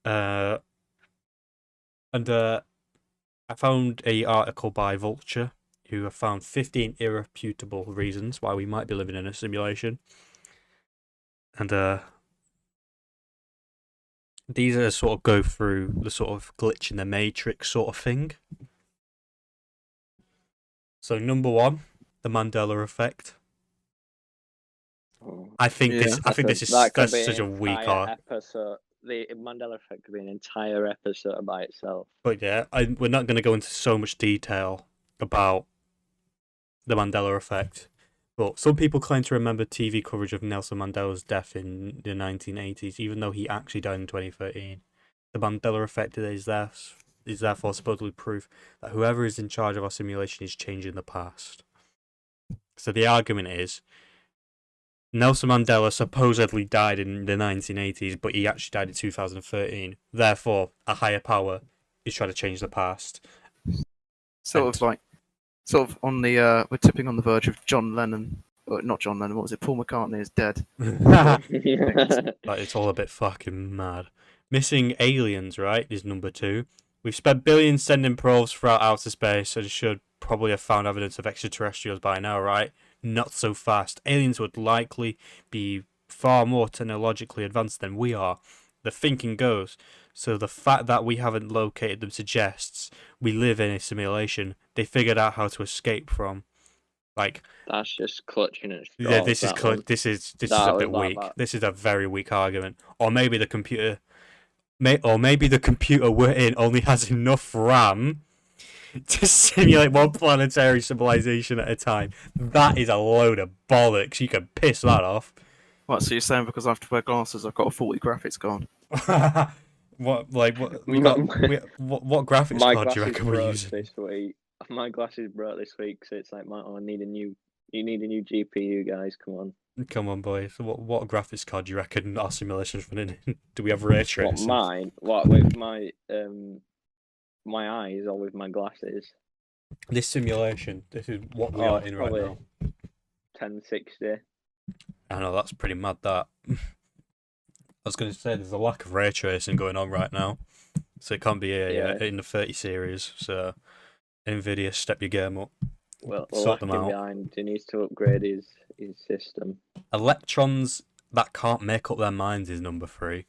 I found a article by Vulture who have found 15 irrefutable reasons why we might be living in a simulation. And these are sort of go through the sort of glitch in the Matrix sort of thing. So number one, the Mandela effect. I think this is that's such a weak episode. The Mandela effect could be an entire episode by itself. But yeah, we're not going to go into so much detail about the Mandela effect. But some people claim to remember TV coverage of Nelson Mandela's death in the 1980s, even though he actually died in 2013. The Mandela effect is therefore supposedly proof that whoever is in charge of our simulation is changing the past. So the argument is, Nelson Mandela supposedly died in the 1980s, but he actually died in 2013. Therefore, a higher power is trying to change the past. Sort of on the we're tipping on the verge of John Lennon. Not John Lennon. What was it? Paul McCartney is dead. Like, it's all a bit fucking mad. Missing aliens, right, is number 2. We've spent billions sending probes throughout outer space and should probably have found evidence of extraterrestrials by now, right? Not so fast. Aliens would likely be far more technologically advanced than we are. The thinking goes. So the fact that we haven't located them suggests we live in a simulation they figured out how to escape from. Like, that's just clutching at straws. Yeah, this is a bit weak. This is a very weak argument. Or maybe the computer we're in only has enough RAM to simulate one planetary civilization at a time. That is a load of bollocks. You can piss that off. What? So you're saying because I have to wear glasses, I've got a 40 graphics card? What graphics card do you reckon we're using? This week. My glasses broke this week, so it's like, I need a new. You need a new GPU, guys. Come on, boys. What graphics card do you reckon our simulation's running in? Do we have ray tracing? Mine? What with my my eyes or with my glasses? This simulation. This is what we are in right now. 1060. I know, that's pretty mad. That. I was going to say there's a lack of ray tracing going on right now, so it can't be in the 30 series. So, Nvidia, step your game up. Well, sort them out. Behind. He needs to upgrade his system. Electrons that can't make up their minds is number 3.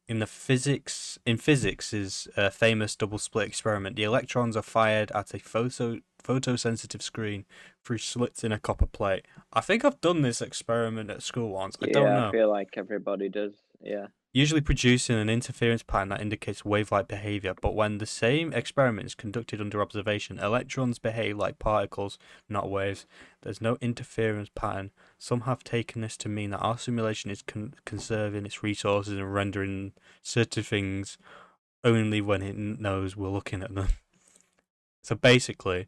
in physics is a famous double slit experiment. The electrons are fired at a photosensitive screen through slits in a copper plate. I think I've done this experiment at school once. I don't know. I feel like everybody does. Yeah. Usually producing an interference pattern that indicates wave-like behavior, but when the same experiment is conducted under observation, electrons behave like particles, not waves. There's no interference pattern. Some have taken this to mean that our simulation is conserving its resources and rendering certain things only when it knows we're looking at them. So basically,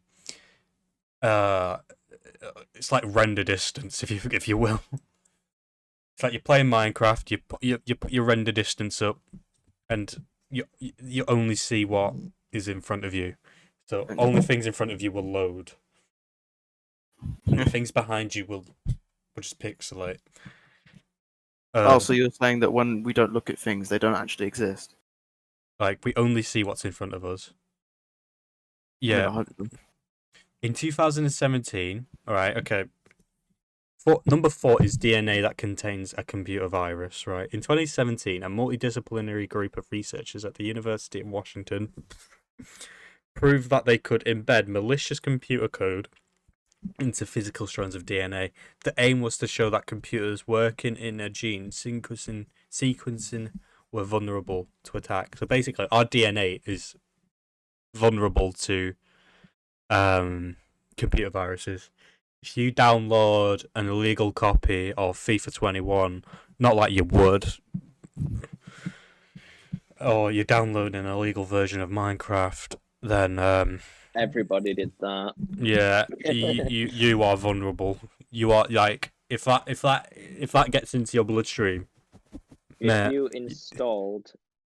it's like render distance, if you will. It's like you're playing Minecraft. You put your render distance up, and you only see what is in front of you. So only things in front of you will load, and the things behind you will just pixelate. So you're saying that when we don't look at things, they don't actually exist? Like we only see what's in front of us. Yeah. Yeah. In 2017, all right, okay. Number 4 is DNA that contains a computer virus, right? In 2017, a multidisciplinary group of researchers at the University of Washington proved that they could embed malicious computer code into physical strands of DNA. The aim was to show that computers working in a gene sequencing were vulnerable to attack. So basically, our DNA is vulnerable to computer viruses. If you download an illegal copy of FIFA 21, not like you would, or you download an illegal version of Minecraft, then Everybody did that. yeah, you are vulnerable. You are like if that gets into your bloodstream. If you installed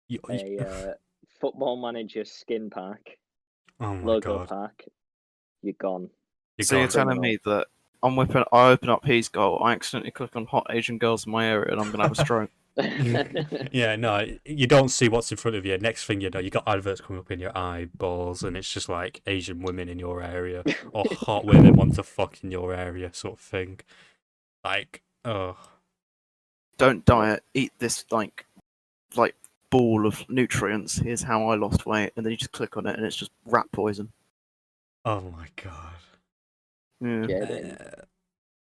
you, a Football Manager skin pack, oh my logo god, pack, you're gone. So you're telling me that I open up his goal, I accidentally click on hot Asian girls in my area, and I'm gonna have a stroke. Yeah, no, you don't see what's in front of you. Next thing you know, you got adverts coming up in your eyeballs, and it's just like Asian women in your area or hot women want to fuck in your area, sort of thing. Like, oh, Don't diet, eat this like ball of nutrients. Here's how I lost weight, and then you just click on it, and it's just rat poison. oh my god. Yeah.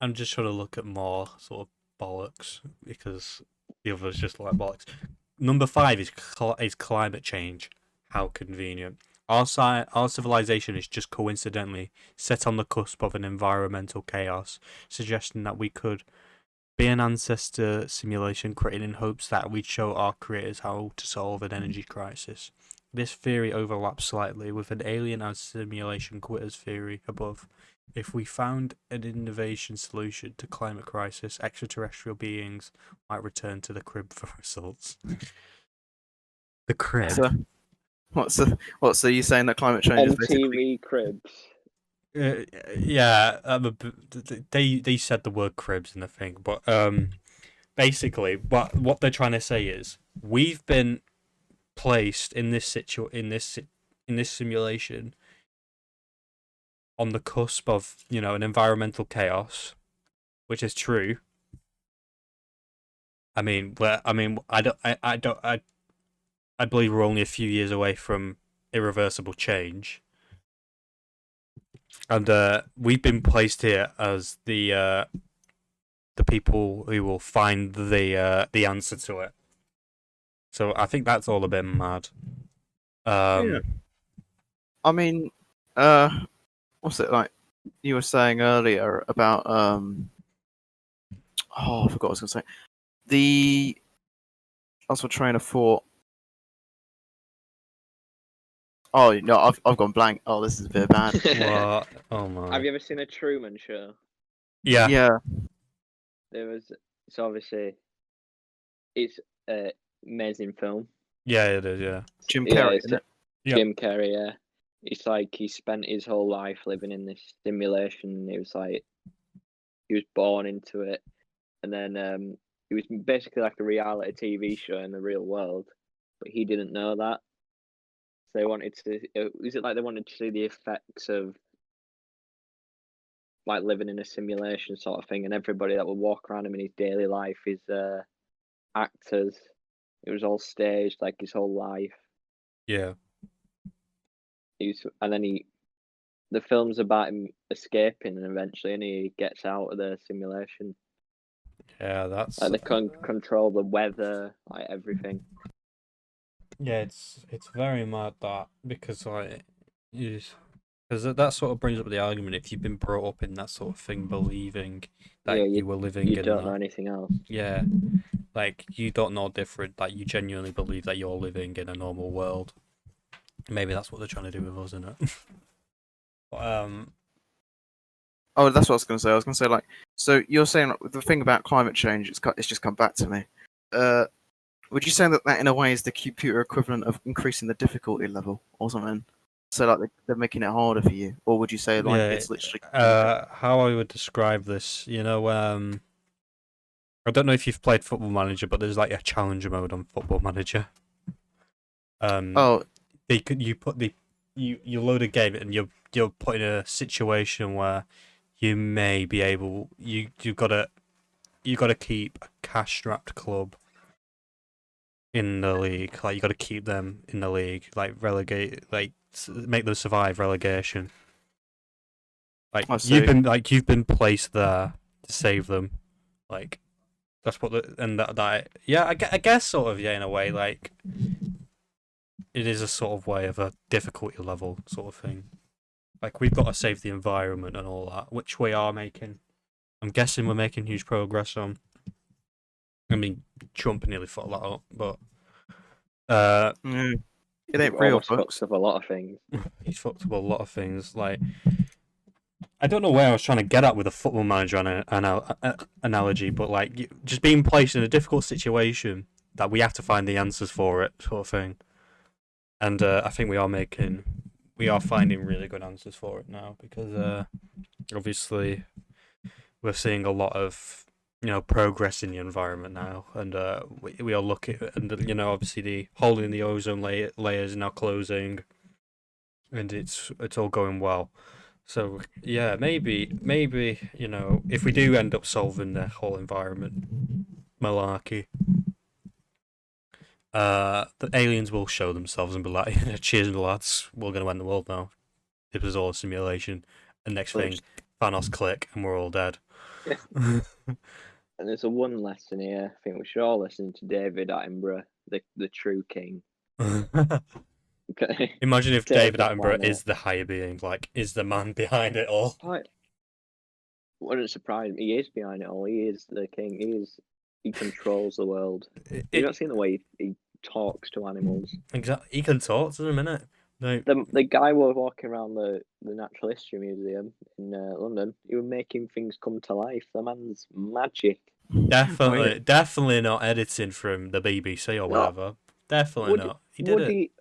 I'm just trying to look at more sort of bollocks because the others just like bollocks. Number 5 is climate change. How convenient. Our civilization is just coincidentally set on the cusp of an environmental chaos, suggesting that we could be an ancestor simulation created in hopes that we'd show our creators how to solve an energy crisis. This theory overlaps slightly with an alien as simulation quitters theory above. If we found an innovation solution to climate crisis, extraterrestrial beings might return to the crib for results. The crib? So you saying that climate change is basically... MTV Cribs. Yeah, they said the word cribs in the thing, but basically what they're trying to say is we've been placed in this simulation on the cusp of, you know, an environmental chaos, which is true. I mean, I believe we're only a few years away from irreversible change. And we've been placed here as the people who will find the answer to it. So I think that's all a bit mad. Yeah. I mean, what's it like? You were saying earlier about I forgot what I was going to say. The also train of thought. Oh no, I've gone blank. Oh, this is a bit bad. What? Oh my. Have you ever seen a Truman Show? Yeah. Yeah. There was. It's obviously. It's an amazing film. Yeah, it is. Yeah. Jim Carrey, it's isn't it? Yep. Jim Carrey. Yeah. It's like he spent his whole life living in this simulation. He was born into it, and then it was basically like a reality TV show in the real world, but he didn't know that. So they wanted to. Was it like they wanted to see the effects of like living in a simulation sort of thing, and everybody that would walk around him in his daily life is actors It was all staged, like his whole life. Yeah. The film's about him escaping, and eventually, and he gets out of the simulation. Yeah, that's Like they can control the weather, like everything. yeah, it's very mad that because like because that sort of brings up the argument if you've been brought up in that sort of thing, believing that Yeah, you were living you in don't know that. anything else. Yeah, like you don't know different. Like you genuinely believe that you're living in a normal world. Maybe that's what they're trying to do with us, isn't it? But, Oh, that's what I was going to say. I was going to say, like, so you're saying like, the thing about climate change, it's just come back to me. Would you say that in a way is the computer equivalent of increasing the difficulty level or something? So like they're making it harder for you, or would you say like yeah, it's literally? how I would describe this, I don't know if you've played Football Manager, but there's like a challenger mode on Football Manager. Oh, You load a game and you're put in a situation where you may be able you've got to keep a cash strapped club in the league. Like you got to keep them in the league, like make them survive relegation. Like I see. you've been placed there to save them. Like that's what that yeah, I guess sort of, yeah, in a way, like it is a sort of way of a difficulty level sort of thing. Like we've got to save the environment and all that, which we are making. I'm guessing we're making huge progress on. I mean, Trump nearly fucked that up, but It ain't real, Almost folks. fucks up a lot of things. he's fucked up a lot of things. Like I don't know where I was trying to get at with a Football Manager analogy, but like just being placed in a difficult situation that we have to find the answers for it, sort of thing. And I think we are finding really good answers for it now because obviously we're seeing a lot of progress in the environment now, and we are looking, and obviously the hole in the ozone layer is now closing, and it's all going well. So yeah, maybe if we do end up solving the whole environment malarkey, the aliens will show themselves and be like, "Cheers, lads, we're gonna end the world now. It was all a simulation." And next thing, Thanos click, and we're all dead. And there's a one lesson here. I think we should all listen to David Attenborough, the true king. Okay. Imagine if Take David the Attenborough planet. is the higher being, like, is the man behind it all. Wouldn't surprise me. He is behind it all. He is the king. He controls the world. You don't see the way he talks to animals. Exactly. He can talk to them, innit? No. The guy was walking around the Natural History Museum in London. He was making things come to life. The man's magic. Definitely not editing from the BBC or whatever. Definitely not. He did it.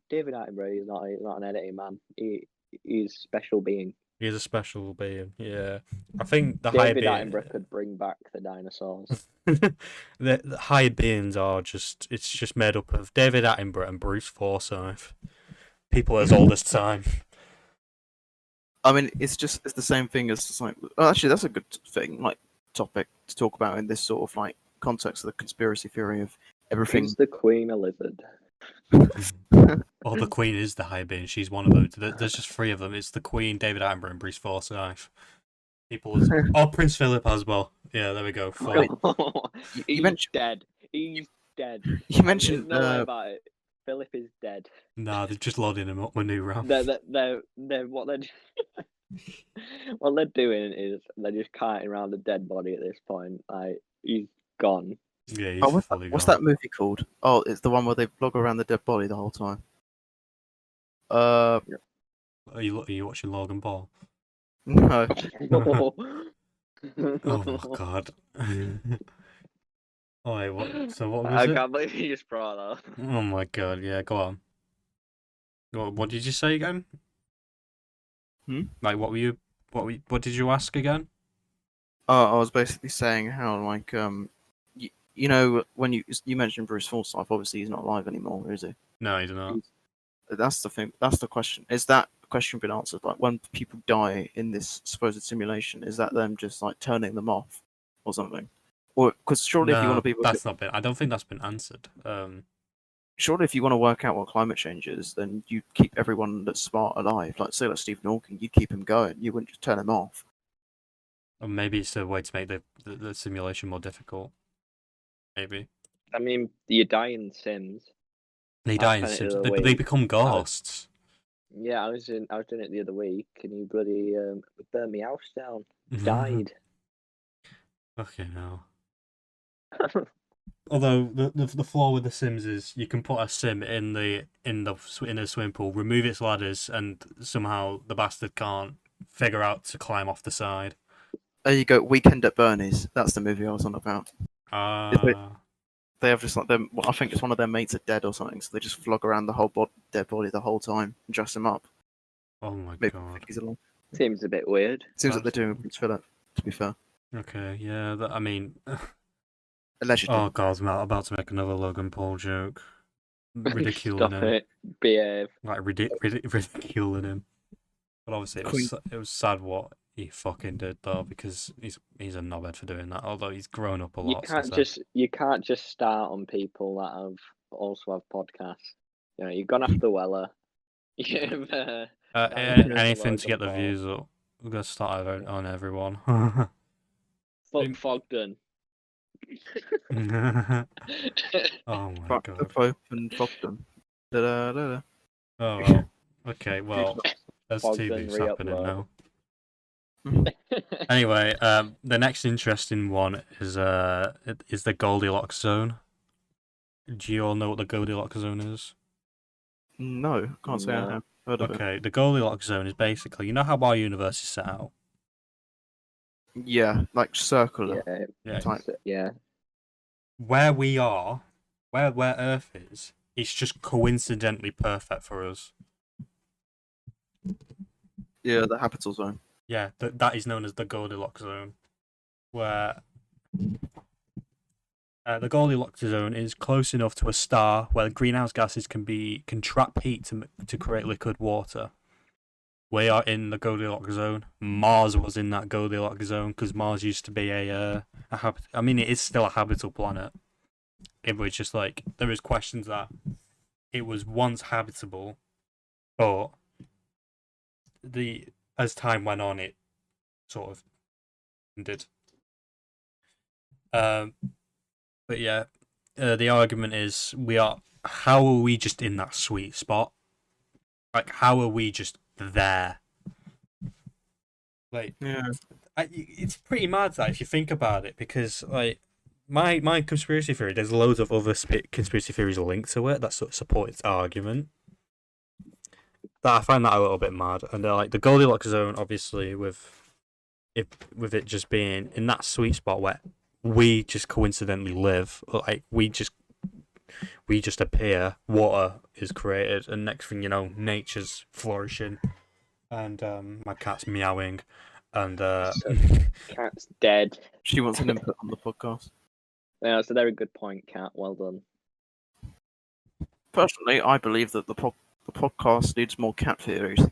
David Attenborough is not an editing man. He's a special being. He's a special being. Yeah, I think the David high Attenborough could bring back the dinosaurs. the high beings are it's just made up of David Attenborough and Bruce Forsyth, people as old as time. I mean, it's the same thing as like. Well, actually, that's a good thing, like topic to talk about in this sort of like context of the conspiracy theory of everything. He's the Queen of Lizard. Oh, the Queen is the high being. She's one of them. There's just three of them. It's the Queen, David Attenborough, and Bruce Forsyth. Prince Philip as well. Yeah, there we go. He's mentioned dead. He's dead. You mentioned no way about it. Philip is dead. Nah, they're just loading him up with new RAM. They're what they're doing is they're just carting around a dead body at this point. Like he's gone. Yeah, he's fully what's gone. that movie called? Oh, it's the one where they vlog around the dead body the whole time. Are you watching Logan Paul? No. Oh my god. Oh wait, what? So what was I it? can't believe you just brought that. Oh my god, yeah, go on. What did you say again? Like, what did you ask again? I was basically saying how like you know when you mentioned Bruce Forsyth, obviously he's not alive anymore, is he? No, he's not. That's the thing. That's the question. Is that question been answered? Like when people die in this supposed simulation, is that them just like turning them off or something, Or because surely if you want No, to be, that's not been. I don't think that's been answered. surely if you want to work out what climate change is, then you keep everyone that's smart alive. Like say like Stephen Hawking, you keep him going. You wouldn't just turn him off. Or maybe it's a way to make the simulation more difficult. Maybe I mean, you die in Sims. they I die in spent it Sims. the other They week. become ghosts. Yeah, I was doing it the other week, and you bloody burned my house down. Died. Okay, no. Although the flaw with the Sims is you can put a sim in a swimming pool, remove its ladders, and somehow the bastard can't figure out to climb off the side. There you go. Weekend at Bernie's. That's the movie I was on about. They have just like them. Well, I think it's one of their mates are dead or something, so they just flog around the whole dead body the whole time and dress him up. Oh my Maybe god. he's along. Seems a bit weird. Seems like they're doing with Prince Philip. To be fair, Okay, yeah. I mean, allegedly. oh god, I'm about to make another Logan Paul joke, ridiculing Stop him, it. Behave. like ridiculing him. But obviously, Queen- it was sad what he fucking did though, because he's a knobhead for doing that. Although he's grown up a lot. You can't just start on people that also have podcasts. You know, you've gone after Weller. You've anything to get the Logan Paul. views up. We're gonna start on everyone. Fuck Fogden. Oh my Fuck the god. Pope and fuck them. Da-da-da-da. Oh well. Okay, well, there's two Fogden views happening re-upload. now. Anyway, the next interesting one is the Goldilocks zone. Do you all know what the Goldilocks zone is? No, can't say I No. have heard of it. Okay, the Goldilocks zone is basically, you know how our universe is set out? Yeah, like circular. Yeah. Type. Yeah. Where we are, where Earth is, it's just coincidentally perfect for us. Yeah, the habitable zone. Yeah, that is known as the Goldilocks zone, where the Goldilocks zone is close enough to a star where greenhouse gases can trap heat to create liquid water. We are in the Goldilocks zone. Mars was in that Goldilocks zone because Mars used to be it is still a habitable planet. It was just like there is questions that it was once habitable, but as time went on, it sort of ended. But yeah, the argument is how are we just in that sweet spot? Like, how are we just there? Like, Yeah. it's pretty mad that if you think about it, because like my conspiracy theory, there's loads of other conspiracy theories linked to it that sort of support its argument. That I find that a little bit mad, and like the Goldilocks zone, obviously, with it just being in that sweet spot where we just coincidentally live, like we just appear, water is created, and next thing you know, nature's flourishing, and my cat's meowing, and Cat's dead. She wants an input on the podcast. Yeah, that's a very good point, Cat. Well done. Personally, I believe that the podcast needs more cat theories.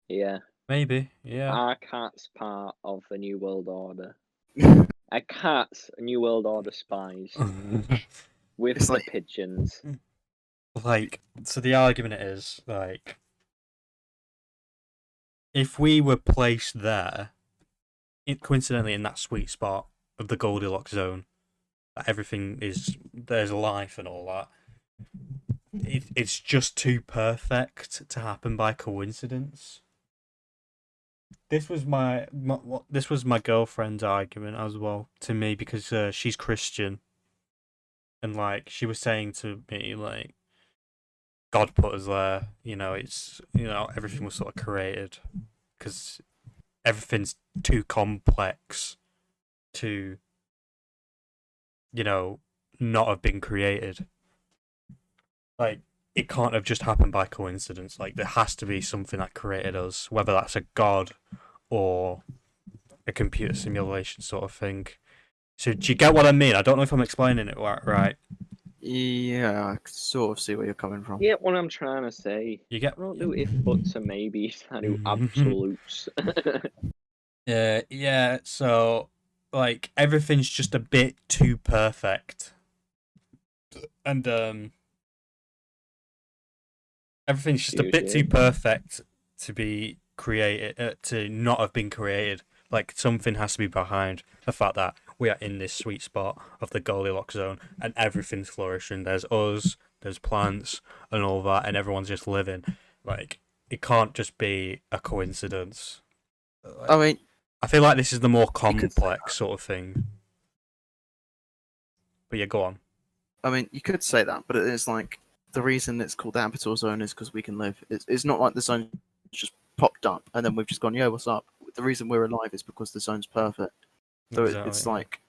Yeah. maybe, yeah. Our cat's part of the New World Order. A cat's New World Order spies with It's the like- pigeons. Like, so the argument is like, if we were placed there, coincidentally in that sweet spot of the Goldilocks zone, that there's life and all that. It's just too perfect to happen by coincidence. This was my girlfriend's argument as well to me, because she's Christian, and like she was saying to me, like, God put us there. Everything was sort of created because everything's too complex to not have been created. Like, it can't have just happened by coincidence. Like, there has to be something that created us, whether that's a god or a computer simulation sort of thing. So do you get what I mean? I don't know if I'm explaining it right. Yeah, I sort of see where you're coming from. Yeah, what I'm trying to say. You get? I don't do if buts and maybes. I do absolutes. Yeah. So like everything's just a bit too perfect, and everything's just a bit too perfect to be created, to not have been created. Like something has to be behind the fact that we are in this sweet spot of the Goldilocks zone, and everything's flourishing. There's us, there's plants, and all that, and everyone's just living. Like it can't just be a coincidence. Like, I mean, I feel like this is the more you could say complex sort of thing. But yeah, go on. I mean, you could say that, but it's like the reason it's called the habitable zone is because we can live. It's not like the zone just popped up and then we've just gone, yo, what's up? The reason we're alive is because the zone's perfect. So Exactly, it's yeah. like,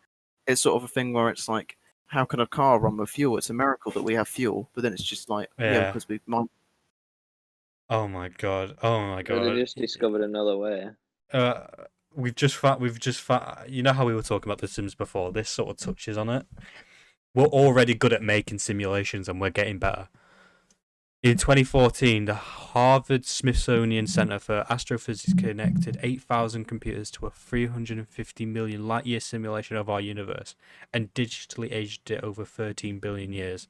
it's sort of a thing where it's like, how can a car run with fuel? It's a miracle that we have fuel, but then it's just like, Yeah. because we might. Oh my god. Oh my But they god. just discovered another way. We've just found. You know how we were talking about The Sims before? This sort of touches on it. We're already good at making simulations, and we're getting better. In 2014, the Harvard-Smithsonian Center for Astrophysics connected 8,000 computers to a 350 million light-year simulation of our universe and digitally aged it over 13 billion years.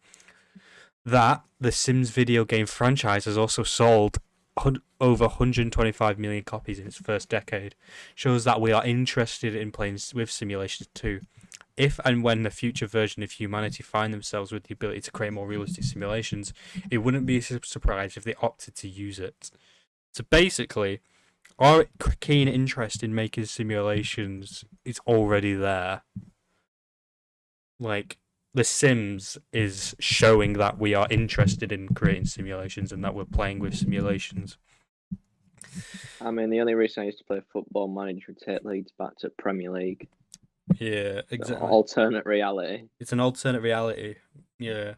That, the Sims video game franchise has also sold over 125 million copies in its first decade, shows that we are interested in playing with simulations too. If and when the future version of humanity find themselves with the ability to create more realistic simulations, it wouldn't be a surprise if they opted to use it. So basically, our keen interest in making simulations is already there. Like, The Sims is showing that we are interested in creating simulations and that we're playing with simulations. I mean, the only reason I used to play Football Manager would take Leeds back to Premier League. Yeah, So, exactly. alternate reality. It's an alternate reality. Yeah.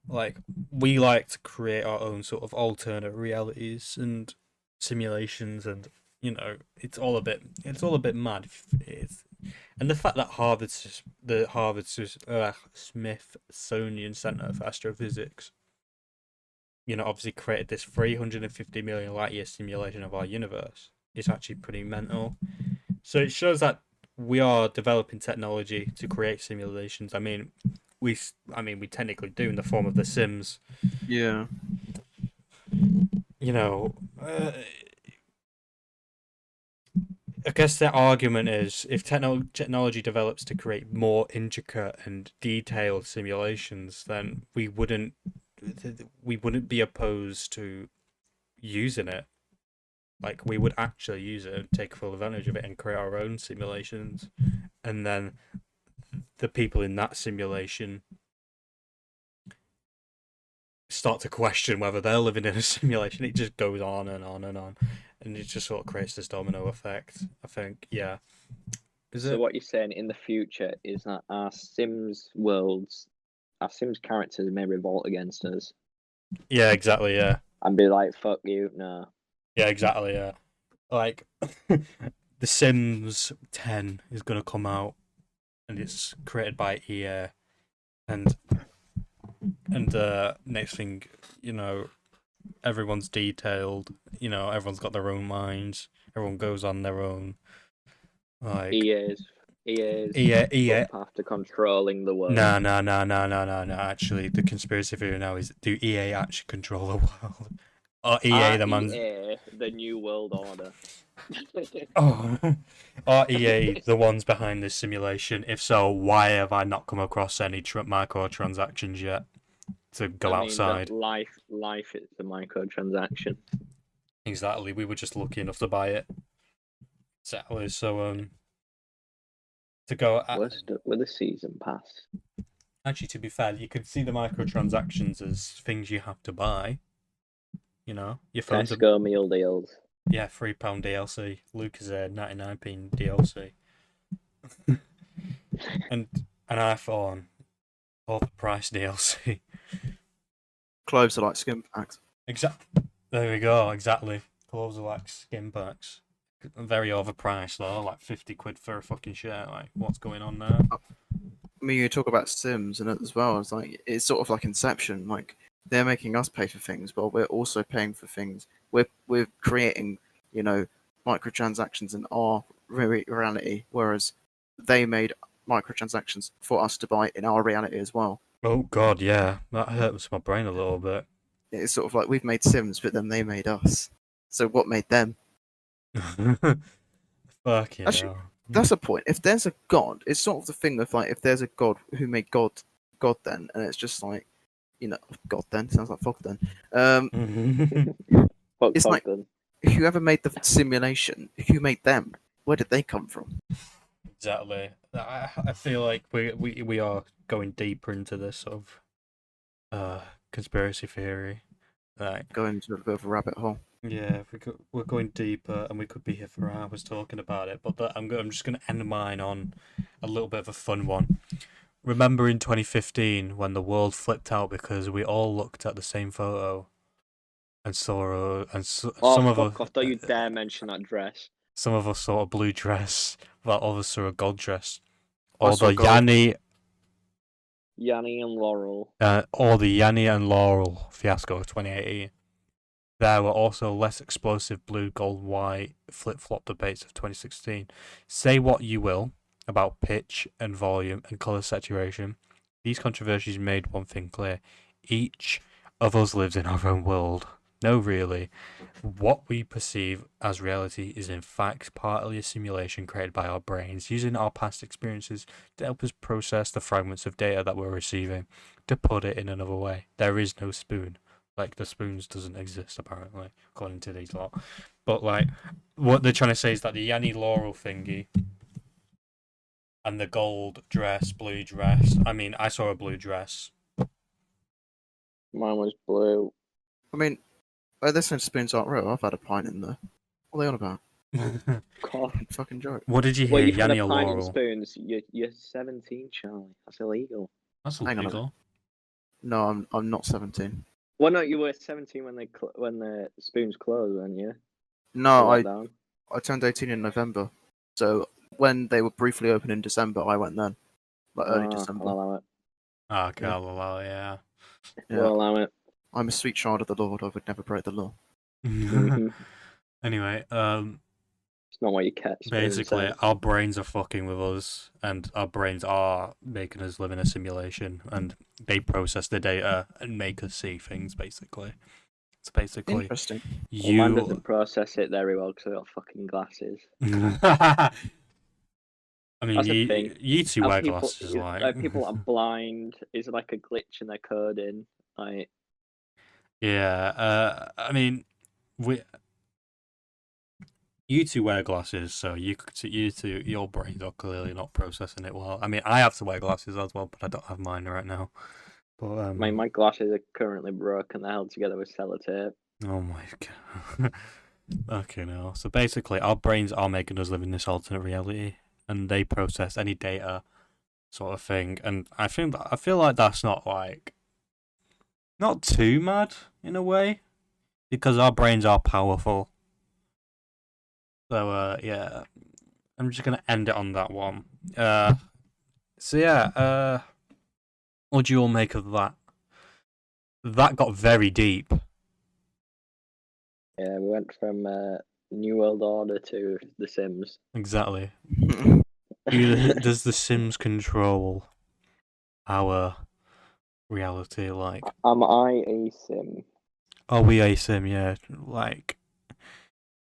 Like, we like to create our own sort of alternate realities and simulations, and you know, it's all a bit mad. And the fact that the Smithsonian Center for Astrophysics, you know, obviously created this 350 million light year simulation of our universe is actually pretty mental. So it shows that we are developing technology to create simulations. I mean, we technically do in the form of The Sims. Yeah. You know, I guess the argument is if technology develops to create more intricate and detailed simulations, then we wouldn't be opposed to using it. Like, we would actually use it and take full advantage of it and create our own simulations, and then the people in that simulation start to question whether they're living in a simulation. It just goes on and on and on, and it just sort of creates this domino effect, I think. Yeah. So what you're saying in the future is that our Sims characters may revolt against us Yeah, exactly, yeah. and be like, fuck you, no. Yeah, exactly, yeah. Like, The Sims 10 is going to come out, and it's created by EA, and next thing, you know, everyone's detailed, you know, everyone's got their own minds, everyone goes on their own, like... EA's path to controlling the world. No, actually, the conspiracy theory now is, do EA actually control the world? Or EA the New World Order. Are EA the ones behind this simulation? If so, why have I not come across any microtransactions yet to go outside? Life is a microtransaction. Exactly. We were just lucky enough to buy it. Exactly. So to go with a season pass. Actually, to be fair, you could see the microtransactions as things you have to buy. You know, your phone's Tesco meal deals. Yeah, £3 DLC. Lucozade 99p DLC. And an iPhone overpriced DLC. Clothes are like skin packs. There we go, exactly. Clothes are like skin packs. Very overpriced though, like 50 quid for a fucking shirt. Like, what's going on there? I mean, you talk about Sims and as well. It's like, it's sort of like Inception. Like, they're making us pay for things, but we're also paying for things. We're creating, you know, microtransactions in our reality, whereas they made microtransactions for us to buy in our reality as well. Oh god, yeah, that hurts my brain a little bit. It's sort of like we've made Sims, but then they made us. So what made them? Fucking Actually, hell. that's the point. If there's a god, it's sort of the thing of like if there's a god who made God then, and it's just like, God then sounds like fuck then. Fuck It's like Bogdan. whoever made the simulation, who made them? Where did they come from? Exactly. I feel like we are going deeper into this sort of conspiracy theory. Like, Going to a bit of a rabbit hole. yeah, we're going deeper, and we could be here for hours talking about it. But I'm just going to end mine on a little bit of a fun one. Remember in 2015 when the world flipped out because we all looked at the same photo and saw some of Fuck us off! Don't you dare mention that dress. some of us saw a blue dress, while others saw a gold dress, I or saw the gold. Yanni and Laurel. Yanni and Laurel fiasco of 2018. There were also less explosive blue, gold, white flip-flop debates of 2016. Say what you will about pitch and volume and colour saturation, these controversies made one thing clear. Each of us lives in our own world. No, really. What we perceive as reality is in fact partly a simulation created by our brains, using our past experiences to help us process the fragments of data that we're receiving. To put it in another way, there is no spoon. Like, the spoons doesn't exist, apparently, according to these lot. But, like, what they're trying to say is that the Yanni Laurel thingy and the gold dress, blue dress. I mean, I saw a blue dress. Mine was blue. I mean, this one spoons aren't real. I've had a pint in there. What are they on about? God. Fucking joke. What did you hear, Well, you've had Yanni a or pint in Laurel? spoons. You're 17, Charlie. That's illegal. That's Hang on a illegal. No, I'm not 17. Well, no, you were 17 when the spoons closed, weren't you? No, I Lockdown. turned 18 in November. So when they were briefly open in December, I went then. Like early December. I'll allow it. Ah, okay, Yeah. I'll allow it, yeah. Yeah. We'll allow it. I'm a sweet child of the Lord. I would never break the law. Mhm. Anyway, It's not what you catch. basically, our brains are fucking with us, and our brains are making us live in a simulation, and they process the data and make us see things, basically. It's basically Interesting. Well, man doesn't process it very well because I got fucking glasses. I mean, That's the thing. you two Are wear people, glasses, like... people are blind. Is it like a glitch in their coding? Like, Yeah, I mean, you two wear glasses, so your brains are clearly not processing it well. I mean, I have to wear glasses as well, but I don't have mine right now. But my glasses are currently broken. They're held together with sellotape. oh my god. Okay, now. So basically, our brains are making us live in this alternate reality, and they process any data, sort of thing. And I feel like that's not too mad in a way, because our brains are powerful. So yeah, I'm just gonna end it on that one. So yeah, what do you all make of that? That got very deep. Yeah, we went from New World Order to The Sims. Exactly. Does The Sims control our reality? Like, Am I a Sim? are we a sim? Yeah, like,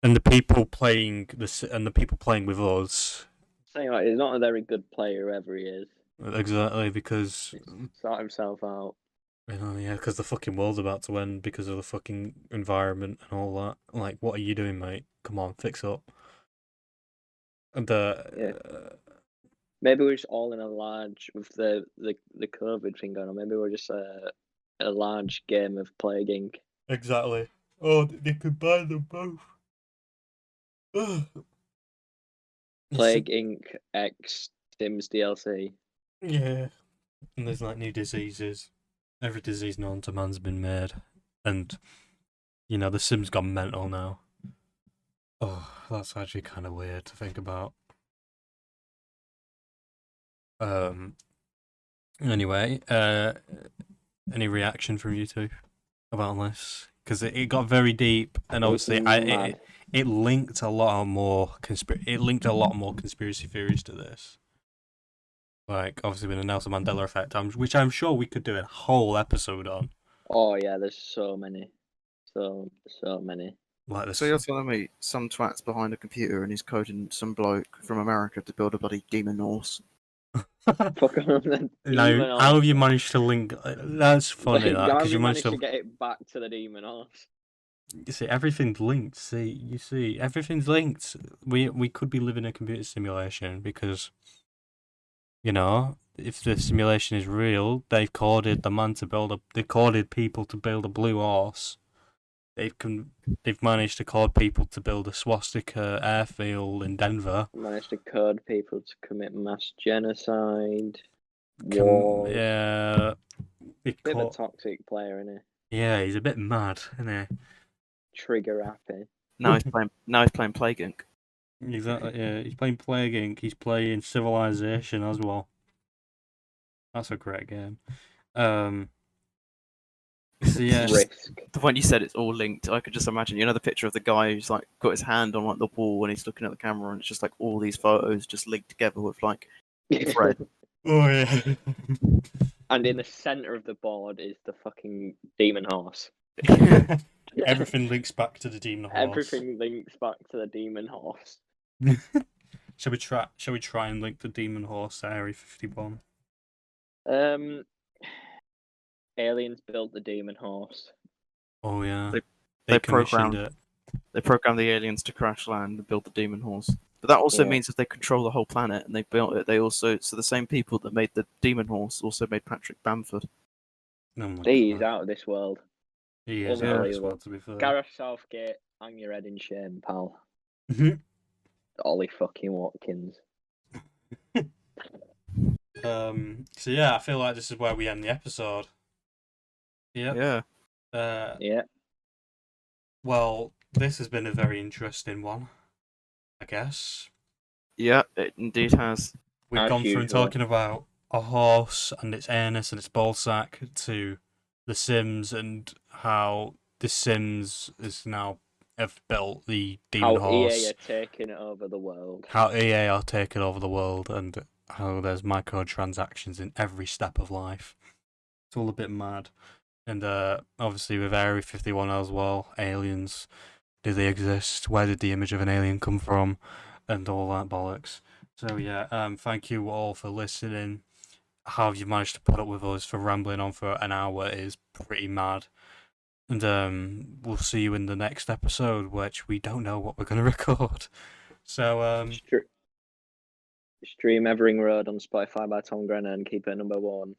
and the people playing with us. Saying like he's not a very good player, whoever he is. Exactly, because Sort himself out. yeah, because the fucking world's about to end because of the fucking environment and all that. Like, what are you doing, mate? Come on, fix up. And Maybe we're just all in a large with the COVID thing going on. Maybe we're just a large game of Plague Inc. exactly. Oh, they could buy them both. Plague Inc. X Sims DLC. Yeah, and there's like new diseases. Every disease known to man's been made, and the Sims gone mental now. Oh, that's actually kind of weird to think about. Anyway, any reaction from you two about this? Because it got very deep, and obviously, it linked a lot more conspiracy theories to this. like obviously with the Nelson Mandela effect, which I'm sure we could do a whole episode on. Oh yeah, there's so many, so many. Like this. So you're telling me some twat's behind a computer and he's coding some bloke from America to build a bloody demon horse? Fuck on then. Now, how have you managed to link? That's funny, that How because you managed managed to get it back to the demon horse? You see, everything's linked. You see, everything's linked. We could be living a computer simulation because, if the simulation is real, they've coded the man to build they coded people to build a blue horse. They've managed to code people to build a swastika airfield in Denver. Managed to code people to commit mass genocide. Wars. Yeah. Bit of a toxic player, isn't Yeah, he's a bit mad, isn't he? Trigger happy. Now he's playing Plague Inc. Exactly. Yeah, he's playing Plague Inc. He's playing Civilization as well. That's a great game. So yeah, Risk. The one you said it's all linked. I could just imagine, the picture of the guy who's like got his hand on like the wall and he's looking at the camera, and it's just like all these photos just linked together with like thread. Oh yeah. And in the center of the board is the fucking demon horse. Everything links back to the demon horse. Everything links back to the demon horse. Shall we try and link the demon horse to Area 51? Aliens built the demon horse. Oh yeah. They commissioned programmed They programmed the aliens to crash land and build the demon horse. But that also means if they control the whole planet and they built it, so the same people that made the demon horse also made Patrick Bamford. Oh my He's God. out of this world. He is out of this world, to be fair. Gareth Southgate, hang your head in shame, pal. Ollie fucking Watkins. So yeah, I feel like this is where we end the episode. Yep. Yeah. Yeah. Well, this has been a very interesting one, I guess. Yeah, it indeed has. We've As gone from usual. talking about a horse and its anus and its ballsack to The Sims and how The Sims is now have built the demon horse. How EA are taking over the world. How EA are taking over the world and how there's microtransactions in every step of life. It's all a bit mad. And obviously with Area 51 as well, aliens, do they exist? Where did the image of an alien come from? And all that bollocks. So yeah, thank you all for listening. How have you managed to put up with us for rambling on for an hour is pretty mad. And we'll see you in the next episode, which we don't know what we're going to record. So Stream Evering Road on Spotify by Tom Grennan and keep it #1.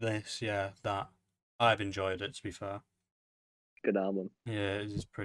that I've enjoyed it, to be fair. Good album. Yeah, it is pretty